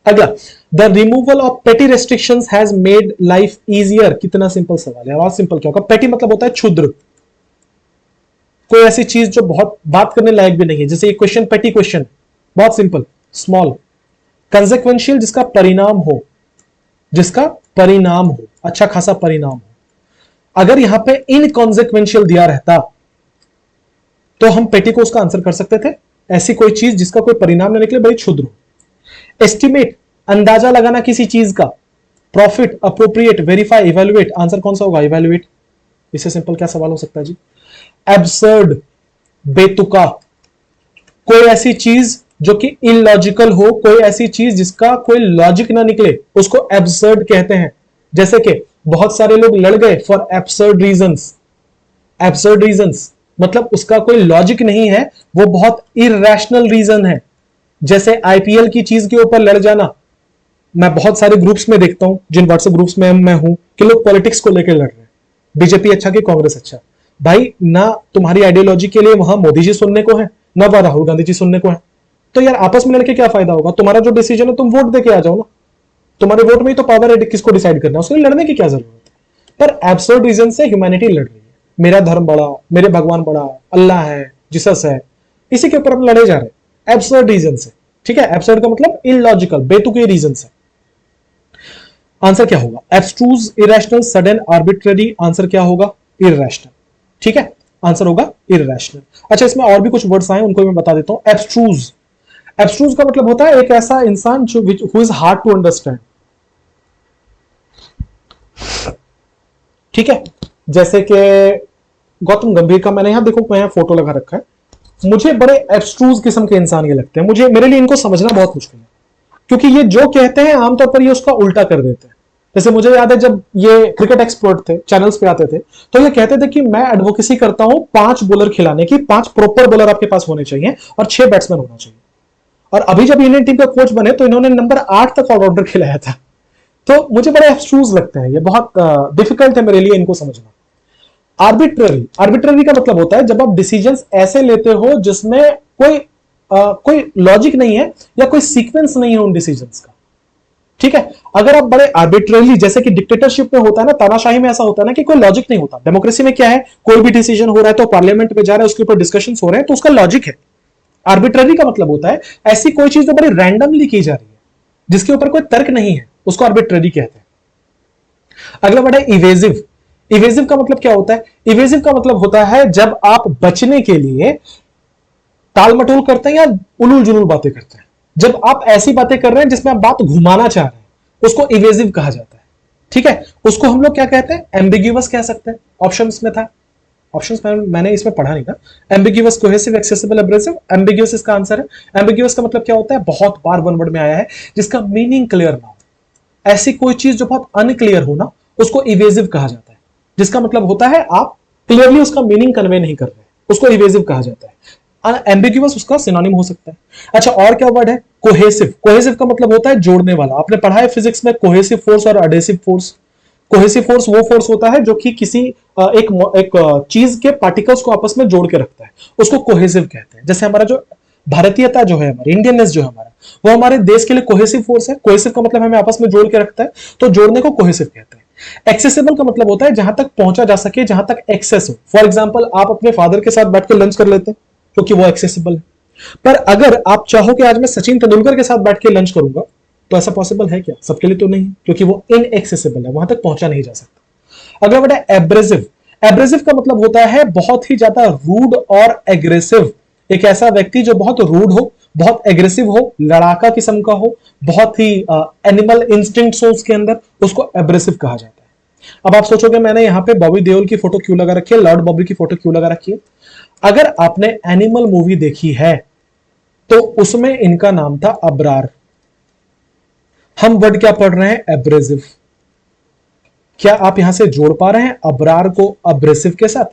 अगला, the removal of petty restrictions has made life easier. कितना सिंपल सवाल है, और सिंपल क्या होगा? पेटी मतलब होता है क्षुद्र, कोई ऐसी चीज जो बहुत बात करने लायक भी नहीं है, जैसे ये क्वेश्चन पेटी क्वेश्चन, बहुत सिंपल। स्मॉल। कंसेक्वेंशियल, जिसका परिणाम हो, जिसका परिणाम हो, अच्छा खासा परिणाम हो। अगर यहां पे इनकॉन्सिक्वेंशियल दिया रहता तो हम पेटी को उसका आंसर कर सकते थे। ऐसी कोई चीज जिसका कोई परिणाम न निकले, बड़ी क्षुद्र हो। एस्टिमेट, अंदाजा लगाना किसी चीज का। Profit, appropriate, verify, evaluate. Answer कौन सा होगा? इवेल्युएट। इससे सिंपल क्या सवाल हो सकता है जी? एब्सर्ड, बेतुका, कोई ऐसी चीज जो कि इलॉजिकल हो, कोई ऐसी चीज जिसका कोई लॉजिक ना निकले, उसको एब्सर्ड कहते हैं। जैसे कि बहुत सारे लोग लड़ गए for absurd reasons. Absurd reasons मतलब उसका कोई लॉजिक नहीं है, वो बहुत इरैशनल रीजन है। जैसे आईपीएल की चीज के ऊपर लड़ जाना। मैं बहुत सारे ग्रुप्स में देखता हूं, जिन व्हाट्सएप ग्रुप्स में मैं हूं, कि लोग पॉलिटिक्स को लेकर लड़ रहे हैं, बीजेपी अच्छा कि कांग्रेस अच्छा। भाई ना तुम्हारी आइडियोलॉजी के लिए वहां मोदी जी सुनने को है, ना वहां राहुल गांधी जी सुनने को है, तो यार आपस में लड़के क्या फायदा होगा? तुम्हारा जो डिसीजन है तुम वोट देके आ जाओ ना, तुम्हारे वोट में ही तो पावर है किसको डिसाइड करना है, उसके लिए लड़ने की क्या जरूरत है? पर एब्सर्ड रीजन से ह्यूमैनिटी लड़ रही है। मेरा धर्म बड़ा, मेरे भगवान बड़ा, अल्लाह है, जीसस है, इसी के ऊपर हम लड़े जा रहे हैं एब्सर्ड रीजन से। ठीक है, एब्सर्ड का मतलब इलॉजिकल, बेतुके रीजन से। आंसर क्या होगा? एब्स्ट्रूज, इरेशनल, सडन, आर्बिट्ररी। आंसर क्या होगा? इररेशनल। ठीक है, आंसर होगा इररेशनल। अच्छा, इसमें और भी कुछ वर्ड्स आए, उनको मैं बता देता हूं। एब्स्ट्रूज, एब्स्ट्रूज का मतलब होता है एक ऐसा इंसान जो who is hard to understand. ठीक है, जैसे कि गौतम गंभीर का मैंने यहां देखो, मैं यहां फोटो लगा रखा है, मुझे बड़े एब्स्ट्रूज किस्म के इंसान ये लगते हैं। मेरे लिए इनको समझना बहुत मुश्किल है, क्योंकि ये जो कहते हैं आमतौर पर ये उसका उल्टा कर देते हैं। जैसे मुझे याद है जब ये क्रिकेट एक्सपर्ट थे, चैनल्स पे आते थे, तो ये कहते थे कि मैं एडवोकेसी करता हूं 5 बॉलर खिलाने की, 5 प्रॉपर बॉलर आपके पास होने चाहिए और 6 बैट्समैन होना चाहिए। और अभी जब इंडियन टीम का कोच बने तो इन्होंने नंबर 8 तक ऑलराउंडर खिलाया था। तो मुझे बड़े एब्स्ट्रूज लगते हैं, ये बहुत डिफिकल्ट है मेरे लिए इनको समझना। आर्बिट्ररी, आर्बिट्ररी का मतलब होता है जब आप डिसीजंस ऐसे लेते हो जिसमें कोई लॉजिक नहीं है या कोई सीक्वेंस नहीं है उन डिसीजंस का। ठीक है, अगर आप बड़े आर्बिट्ररली, जैसे कि डिक्टेटरशिप में होता है ना, तानाशाही में ऐसा होता है ना कि कोई लॉजिक नहीं होता। डेमोक्रेसी में क्या है, कोई भी डिसीजन हो रहा है तो पार्लियामेंट में जा रहा है, उसके ऊपर डिस्कशन हो रहे हैं तो उसका लॉजिक है। आर्बिट्ररी का मतलब होता है ऐसी कोई चीज जो बड़ी रैंडमली की जा रही है, जिसके ऊपर कोई तर्क नहीं है, उसको आर्बिट्ररी कहते हैं। अगला वर्ड है इवेजिव। इवेजिव का मतलब क्या होता है? इवेजिव का मतलब होता है जब आप बचने के लिए टाल मटोल करते हैं या उलूल जुलूल बातें करते हैं। जब आप ऐसी बातें कर रहे हैं जिसमें आप बात घुमाना चाह रहे हैं, उसको इवेजिव कहा जाता है। ठीक है, उसको हम लोग क्या कहते हैं? एम्बिग्यूअस कह सकते हैं। ऑप्शंस में था, ऑप्शंस में मैंने इसमें पढ़ा नहीं था। Ambiguous, cohesive, accessible, abrasive. Ambiguous इसका आंसर है। एम्बिग्यूअस का मतलब क्या होता है? बहुत बार वन वर्ड में आया है, जिसका मीनिंग क्लियर ना हो। ऐसी कोई चीज जो बहुत अनक्लियर हो ना, उसको इवेजिव कहा जाता है। जिसका मतलब होता है आप क्लियरली उसका मीनिंग कन्वे नहीं कर रहे, उसको इवेजिव कहा जाता है। एम्बिग्यूअस उसका सिनोनिम हो सकता है। अच्छा, और क्या वर्ड है? कोहेसिव। कोहेसिव का मतलब होता है जोड़ने वाला। आपने पढ़ा है फिजिक्स में कोहेसिव फोर्स और अडेसिव फोर्स। कोहेसिव फोर्स वो फोर्स होता है जो कि किसी एक चीज के पार्टिकल्स को आपस में जोड़ के रखता है, उसको कोहेसिव कहते हैं। जैसे हमारा जो भारतीयता जो है, हमारी इंडियननेस जो है हमारा, वो हमारे देश के लिए कोहेसिव फोर्स है। कोहेसिव का मतलब हमें आपस में जोड़ के रखता है, तो जोड़ने को कोहेसिव कहते हैं। एक्सेसिबल का मतलब होता है जहां तक पहुंचा जा सके, जहां तक एक्सेस हो। फॉर एग्जाम्पल, आप अपने फादर के साथ बैठ के लंच कर लेते हैं क्योंकि वो एक्सेसिबल है। पर अगर आप चाहो कि आज मैं सचिन तेंदुलकर के साथ बैठ के लंच करूंगा, तो ऐसा पॉसिबल है क्या? सबके लिए तो नहीं, क्योंकि वो इनएक्सेसिबल है, वहां तक पहुंचा नहीं जा सकता। अगला वर्ड है एब्रेसिव। एब्रेसिव का मतलब होता है बहुत ही ज्यादा रूड और एग्रेसिव। एक ऐसा व्यक्ति जो बहुत रूड हो, बहुत एग्रेसिव हो, लड़ाका किस्म का हो, बहुत ही एनिमल इंस्टिंक्ट्स हो उसके अंदर, उसको एब्रेसिव कहा जाता है। अब आप सोचोगे मैंने यहां पे बॉबी देओल की फोटो क्यों लगा रखी है, लॉर्ड बॉबी की फोटो क्यों लगा रखी है? अगर आपने एनिमल मूवी देखी है तो उसमें इनका नाम था अबरार। हम वर्ड क्या पढ़ रहे हैं? एब्रेसिव। क्या आप यहां से जोड़ पा रहे हैं अबरार को अब्रेसिव के साथ?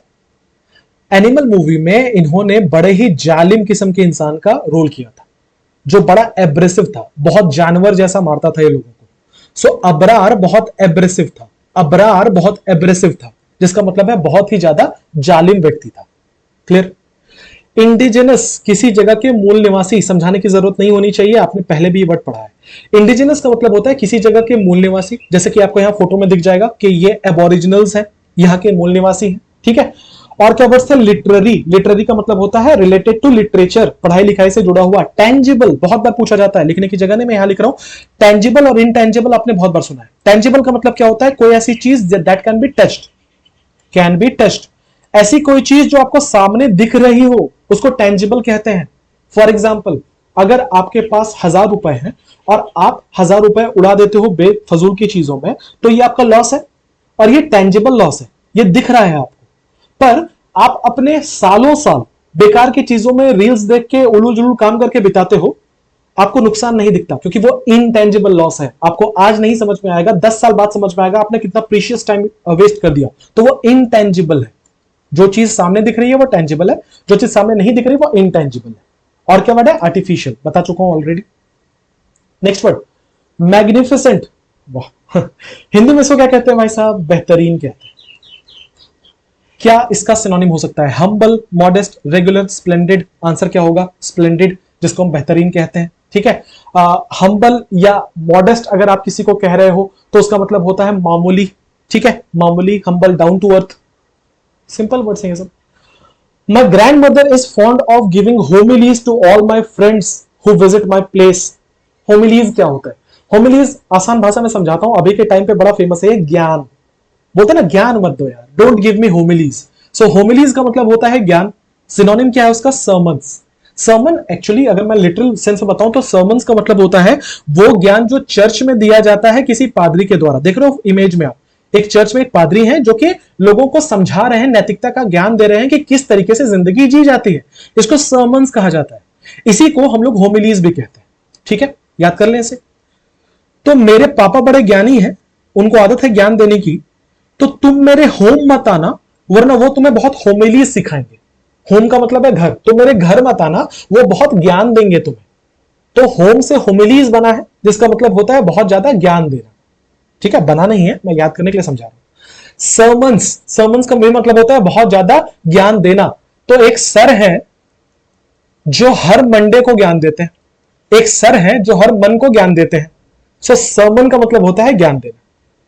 एनिमल मूवी में इन्होंने बड़े ही जालिम किस्म के इंसान का रोल किया था, जो बड़ा एब्रेसिव था, बहुत जानवर जैसा मारता था ये लोगों को। सो अबरार बहुत एब्रेसिव था। अबरार बहुत एब्रेसिव था, जिसका मतलब है बहुत ही ज्यादा जालिम व्यक्ति था। क्लियर? इंडिजिनस, किसी जगह के मूल निवासी, समझाने की जरूरत नहीं होनी चाहिए, आपने पहले भी ये वर्ड पढ़ा है। इंडिजिनस का मतलब होता है किसी जगह के मूल निवासी। जैसे कि आपको यहां फोटो में दिख जाएगा कि ये एबोरिजिनल्स हैं, यहाँ के मूल निवासी हैं। ठीक है, और क्या वर्ड है? लिटरेरी। लिटरेरी का मतलब होता है रिलेटेड टू लिटरेचर, पढ़ाई लिखाई से जुड़ा हुआ। टेंजिबल बहुत बार पूछा जाता है, लिखने की जगह नहीं, मैं यहां लिख रहा हूं। टेंजिबल और इनटेंजिबल आपने बहुत बार सुना है। टेंजिबल का मतलब क्या होता है? कोई ऐसी चीज that can be touched, can be touched. ऐसी कोई चीज जो आपको सामने दिख रही हो, उसको टेंजिबल कहते हैं। फॉर एग्जाम्पल, अगर आपके पास 1000 रुपए हैं और आप 1000 रुपए उड़ा देते हो बेफजूल की चीजों में, तो ये आपका लॉस है, और ये टेंजिबल लॉस है, ये दिख रहा है आपको। पर आप अपने सालों साल बेकार की चीजों में रील्स देख के उलूल जुलूल काम करके बिताते हो, आपको नुकसान नहीं दिखता, क्योंकि वो इनटेंजिबल लॉस है। आपको आज नहीं समझ में आएगा, 10 साल बाद समझ में आएगा आपने कितना प्रीशियस टाइम वेस्ट कर दिया। तो वो इनटेंजिबल है। जो चीज सामने दिख रही है वो टेंजिबल है, जो चीज सामने नहीं दिख रही वो इनटेंजिबल है। और क्या वर्ड है? आर्टिफिशियल, बता चुका हूं ऑलरेडी। Next word, magnificent. वाह हिंदी में इसको क्या कहते हैं भाई साहब? बेहतरीन कहते हैं। क्या इसका सिनोनिम हो सकता है? Humble, modest, regular, splendid. Answer क्या होगा? स्प्लेंडेड, जिसको हम बेहतरीन कहते हैं। ठीक है, हम्बल या मॉडेस्ट अगर आप किसी को कह रहे हो तो उसका मतलब होता है मामूली। ठीक है, मामूली, humble, down to earth. Simple words हैं ये सब। My grandmother is fond of giving homilies to all my friends who visit my place. Homilies क्या होता है? होमिलीज आसान भाषा में समझाता हूं, अभी के टाइम पे बड़ा फेमस है ज्ञान। बोलते ना ज्ञान मत दो यार, डोंट गिव मी होमिलीज। सो होमिलीज का मतलब होता है ज्ञान। सिनोनिम क्या है उसका? सर्मन्स। सर्मन एक्चुअली अगर मैं लिटरल सेंस में बताऊं तो सर्मन्स का मतलब होता है वो ज्ञान जो चर्च में दिया जाता है किसी पादरी के द्वारा। देख रहे हो इमेज में आप, एक चर्च में एक पादरी हैं जो कि लोगों को समझा रहे हैं, नैतिकता का ज्ञान दे रहे हैं कि किस तरीके से जिंदगी जी जाती है। इसको सर्मन्स कहा जाता है। इसी को हम लोग होमिलीज भी कहते हैं। ठीक है, याद कर लें इसे। तो मेरे पापा बड़े ज्ञानी हैं, उनको आदत है ज्ञान देने की, तो तुम मेरे होम मत आना, वरना वो तुम्हें बहुत होमिलीज सिखाएंगे। होम का मतलब है घर, तो मेरे घर मत आना, वो बहुत ज्ञान देंगे तुम्हें। तो होम से होमिलीज बना है, जिसका मतलब होता है बहुत ज्यादा ज्ञान देना। ठीक है, बना नहीं है, मैं याद करने के लिए समझा रहा हूं। सर्मन्स का मेन मतलब होता है बहुत ज्यादा ज्ञान देना। तो एक सर है जो हर मंडे को ज्ञान देते हैं, एक सर है जो हर मन को ज्ञान देते हैं। सो सर्मन का मतलब होता है ज्ञान देना।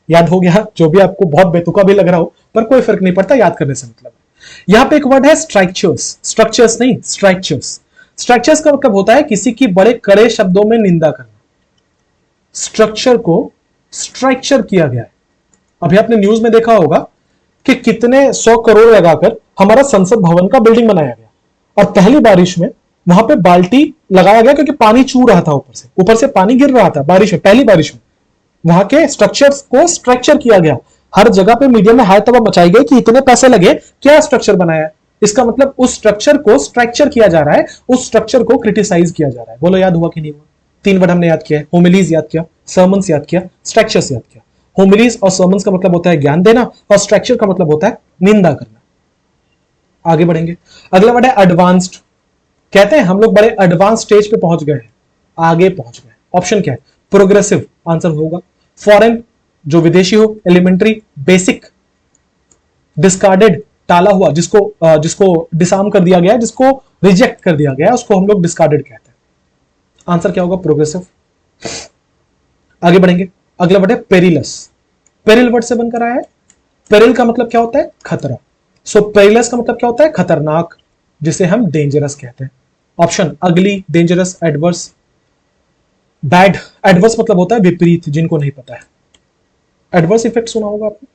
याद हो गया, जो भी आपको बहुत बेतुका भी लग रहा हो, पर कोई फर्क नहीं पड़ता, याद करने से मतलब है। यहां पे एक वर्ड है स्ट्रक्चर्स, स्ट्रक्चर्स नहीं स्ट्रक्चर्स। स्ट्रक्चर्स का मतलब होता है किसी की बड़े कड़े शब्दों में निंदा करना। स्ट्रक्चर को स्ट्रक्चर किया गया है। अभी आपने न्यूज में देखा होगा कि कितने 100 करोड़ लगाकर हमारा संसद भवन का बिल्डिंग बनाया गया, और पहली बारिश में वहां पे बाल्टी लगाया गया क्योंकि पानी चू रहा था, ऊपर से पानी गिर रहा था बारिश में, पहली बारिश में। वहां के स्ट्रक्चर्स को स्ट्रक्चर किया गया। हर जगह पे मीडिया में हाय तबाह मचाई गई कि इतने पैसे लगे, क्या स्ट्रक्चर बनाया है। इसका मतलब उस स्ट्रक्चर को स्ट्रक्चर किया जा रहा है, उस स्ट्रक्चर को क्रिटिसाइज किया जा रहा है। बोलो याद हुआ कि नहीं हुआ? 3 वर्ड हमने याद किया है, होमिलीज याद किया, सर्मन्स याद किया, स्ट्रक्चर्स याद किया। होमिलीज और सर्मन्स का मतलब होता है ज्ञान देना, और स्ट्रक्चर का मतलब होता है निंदा करना। आगे बढ़ेंगे, अगला वर्ड है एडवांस्ड। कहते हैं हम लोग बड़े एडवांस स्टेज पे पहुंच गए हैं, आगे पहुंच गए। ऑप्शन क्या है? प्रोग्रेसिव आंसर होगा। फॉरेन जो विदेशी हो, एलिमेंट्री बेसिक, डिस्कार्डेड टाला हुआ, जिसको डिसार्म कर दिया गया है, जिसको रिजेक्ट कर दिया गया है, उसको हम लोग डिस्कार्डेड कहते हैं। आंसर क्या होगा? प्रोग्रेसिव। आगे बढ़ेंगे, अगला वर्ड है पेरिलस। पेरिल वर्ड से बनकर आया है। पेरिल का मतलब क्या होता है? खतरा। सो पेरिलस का मतलब क्या होता है? खतरनाक, जिसे हम डेंजरस कहते हैं। ऑप्शन अगली, डेंजरस, एडवर्स, बैड। एडवर्स मतलब होता है विपरीत, जिनको नहीं पता है। एडवर्स इफेक्ट सुना होगा आपने।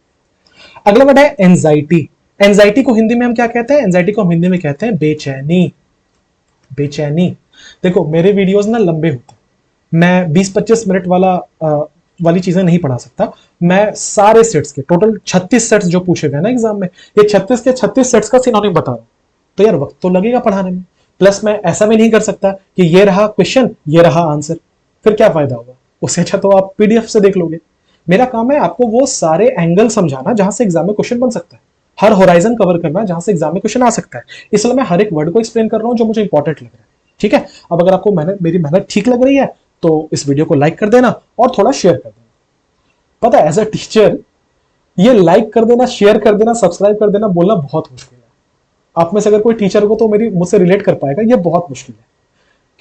अगला वर्ड है एंजाइटी। एंजाइटी को हिंदी में हम क्या कहते हैं? एंजाइटी को हम हिंदी में कहते हैं बेचैनी। बेचैनी। देखो मेरे वीडियोस ना लंबे होते हैं, मैं 20-25 मिनट वाली चीजें नहीं पढ़ा सकता। मैं सारे सेट्स के टोटल 36 सेट्स जो पूछे गए ना एग्जाम में, ये 36 के 36 सेट्स का सिनोनिम बता रहा हूं। तो यार वक्त तो लगेगा पढ़ाने में, प्लस मैं ऐसा भी नहीं कर सकता कि ये रहा क्वेश्चन, ये रहा आंसर, फिर क्या फायदा होगा। उससे अच्छा तो आप पीडीएफ से देख लोगे। मेरा काम है आपको वो सारे एंगल समझाना जहां से एग्जाम में क्वेश्चन बन सकता है, हर होराइजन कवर करना जहां से एग्जाम में क्वेश्चन आ सकता है। इसलिए मैं हर एक वर्ड को एक्सप्लेन कर रहा हूं जो मुझे इंपॉर्टेंट लग रहा है। ठीक है, अब अगर आपको मेरी मेहनत ठीक लग रही है तो इस वीडियो को लाइक कर देना और थोड़ा शेयर कर देना। पता है एज अ टीचर ये लाइक कर देना, शेयर कर देना, सब्सक्राइब कर देना बोलना बहुत मुश्किल है। आप में से अगर कोई टीचर हो तो मुझसे रिलेट कर पाएगा, ये बहुत मुश्किल है,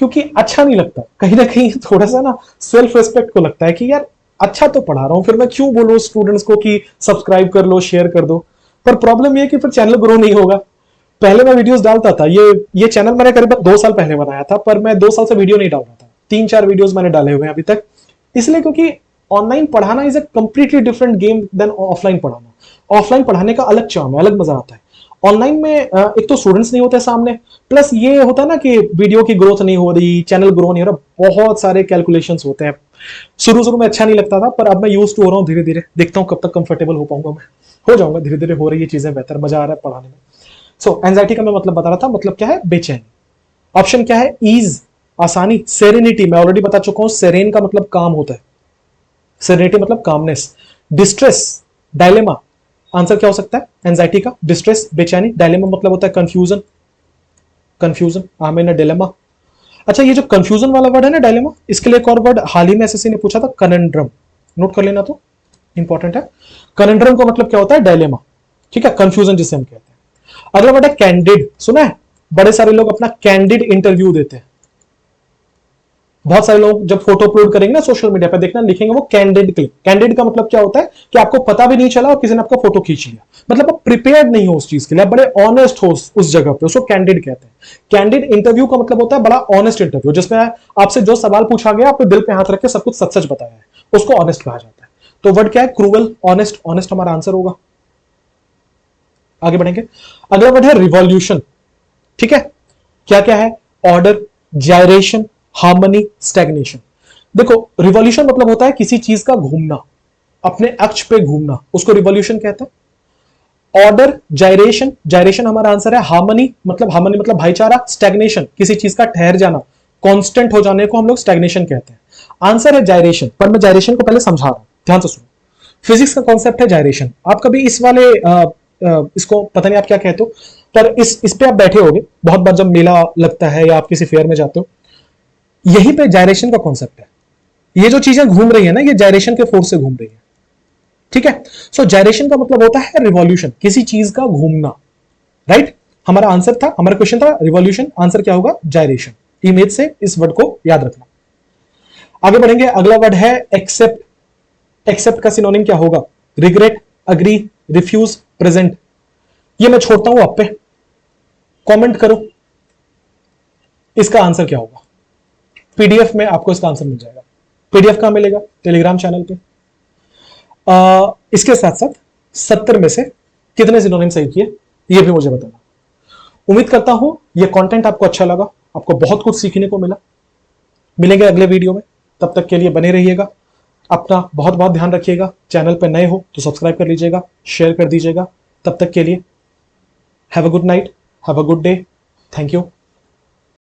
क्योंकि अच्छा नहीं लगता। कहीं ना कहीं थोड़ा सा ना सेल्फ रिस्पेक्ट को लगता है कि यार अच्छा तो पढ़ा रहा हूं, फिर मैं क्यों बोलूं स्टूडेंट्स को कि सब्सक्राइब कर लो, शेयर कर दो। पर प्रॉब्लम ये है कि फिर चैनल ग्रो नहीं होगा। पहले मैं वीडियोस डालता था, ये चैनल मैंने करीबन 2 साल पहले बनाया था, पर मैं 2 साल से वीडियो नहीं डाल रहा था। 3-4 वीडियोस मैंने डाले हुए हैं अभी तक, इसलिए क्योंकि ऑनलाइन पढ़ाना is a completely different game then offline पढ़ाना। ऑफलाइन पढ़ाने का अलग चार्म है, अलग मजा आता है। ऑनलाइन में एक तो स्टूडेंट्स नहीं होते सामने, प्लस ये होता है ना कि वीडियो की ग्रोथ नहीं हो रही, चैनल ग्रो नहीं हो रहा, बहुत सारे कैलकुलेशंस होते हैं। शुरू में अच्छा नहीं लगता था, पर अब मैं यूज टू हो रहा हूँ धीरे धीरे। देखता हूँ कब तक कंफर्टेबल हो पाऊंगा मैं, हो जाऊंगा धीरे धीरे, हो रही है चीजें बेहतर, मजा आ रहा है पढ़ाने में। सो एंजाइटी का मैं मतलब बता रहा था, मतलब क्या है? बेचैनी। ऑप्शन क्या है? ईज, आसानी, सेरेनिटी। मैं ऑलरेडी बता चुका हूं, सेरेन का मतलब काम होता है, सेरेनिटी मतलब कामनेस। Distress, dilemma. आंसर क्या हो सकता है एंजाइटी का? डिस्ट्रेस, बेचैनी। डायलेमा मतलब होता है confusion, confusion, I am in a dilemma. अच्छा, ये जो कंफ्यूजन वाला वर्ड है ना डायलेमा, इसके लिए एक और वर्ड हाल ही में एसएससी ने पूछा था, कनेंड्रम। नोट कर लेना, तो इंपॉर्टेंट है। कनेंड्रम का मतलब क्या होता है? डायलेमा। ठीक है, कंफ्यूजन जिसे हम कहते हैं। अगला वर्ड है कैंडिड। सुना है? बड़े सारे लोग अपना कैंडिड इंटरव्यू देते हैं। बहुत सारे लोग जब फोटो अपलोड करेंगे ना सोशल मीडिया पर, देखना लिखेंगे वो कैंडिड क्लिक। कैंडिड का मतलब क्या होता है कि आपको पता भी नहीं चला और किसी ने आपका फोटो खींच लिया, मतलब आप प्रिपेयर्ड नहीं हो उस चीज के लिए, बड़े ऑनेस्ट हो उस जगह पे, उसको कैंडिड कहते हैं। कैंडिड इंटरव्यू का मतलब होता है बड़ा ऑनेस्ट इंटरव्यू, जिसमें आपसे जो सवाल पूछा गया आपने दिल पे हाथ रख के सब कुछ सच सच बताया है, उसको ऑनेस्ट कहा जाता है। तो वर्ड क्या है? Cruel, honest. ऑनेस्ट हमारा आंसर होगा। आगे बढ़ेंगे, अगला वर्ड है रिवॉल्यूशन। ठीक है, क्या क्या है? Order, gyration, harmony, stagnation. देखो रिवॉल्यूशन मतलब होता है किसी चीज का घूमना, अपने अक्ष पे घूमना, उसको रिवॉल्यूशन कहते हैं। ऑर्डर, जायरेशन, जायरेशन हमारा आंसर है। हार्मनी मतलब भाईचारा। स्टैग्नेशन किसी चीज का ठहर जाना, कांस्टेंट हो जाने को हम लोग स्टैग्नेशन कहते हैं। आंसर है जायरेशन, पर मैं जायरेशन को पहले समझा रहा हूं, ध्यान से सुनो। फिजिक्स का कॉन्सेप्ट है जायरेशन। आप कभी इस वाले इसको पता नहीं आप क्या कहते हो, पर इस पे आप बैठे होगे बहुत बार जब मेला लगता है या आप किसी फेयर में जाते हो, यहीं पे जायरेशन का कॉन्सेप्ट है। ये जो चीजें घूम रही है ना, ये जायरेशन के फोर्स से घूम रही है। ठीक है। सो जायरेशन का मतलब होता है रिवॉल्यूशन, किसी चीज का घूमना, राइट। हमारा आंसर था, हमारा क्वेश्चन था रिवॉल्यूशन, आंसर क्या होगा? जायरेशन। इमेज से इस वर्ड को याद रखना। आगे बढ़ेंगे, अगला वर्ड है एक्सेप्ट। एक्सेप्ट का सिनोनिम क्या होगा? Regret, agree, refuse, present. ये मैं छोड़ता हूं आप पे, कमेंट करो इसका आंसर क्या होगा। पीडीएफ में आपको इसका आंसर मिल जाएगा। पीडीएफ कहां मिलेगा? टेलीग्राम चैनल पे। इसके साथ साथ 70 में से कितने सिनोनिम सही किए ये भी मुझे बताना। उम्मीद करता हूं ये कंटेंट आपको अच्छा लगा, आपको बहुत कुछ सीखने को मिला। मिलेंगे अगले वीडियो में, तब तक के लिए बने रहिएगा। अपना बहुत बहुत ध्यान रखिएगा। चैनल पर नए हो तो सब्सक्राइब कर लीजिएगा, शेयर कर दीजिएगा। तब तक के लिए have a good night, have a good day. Thank you.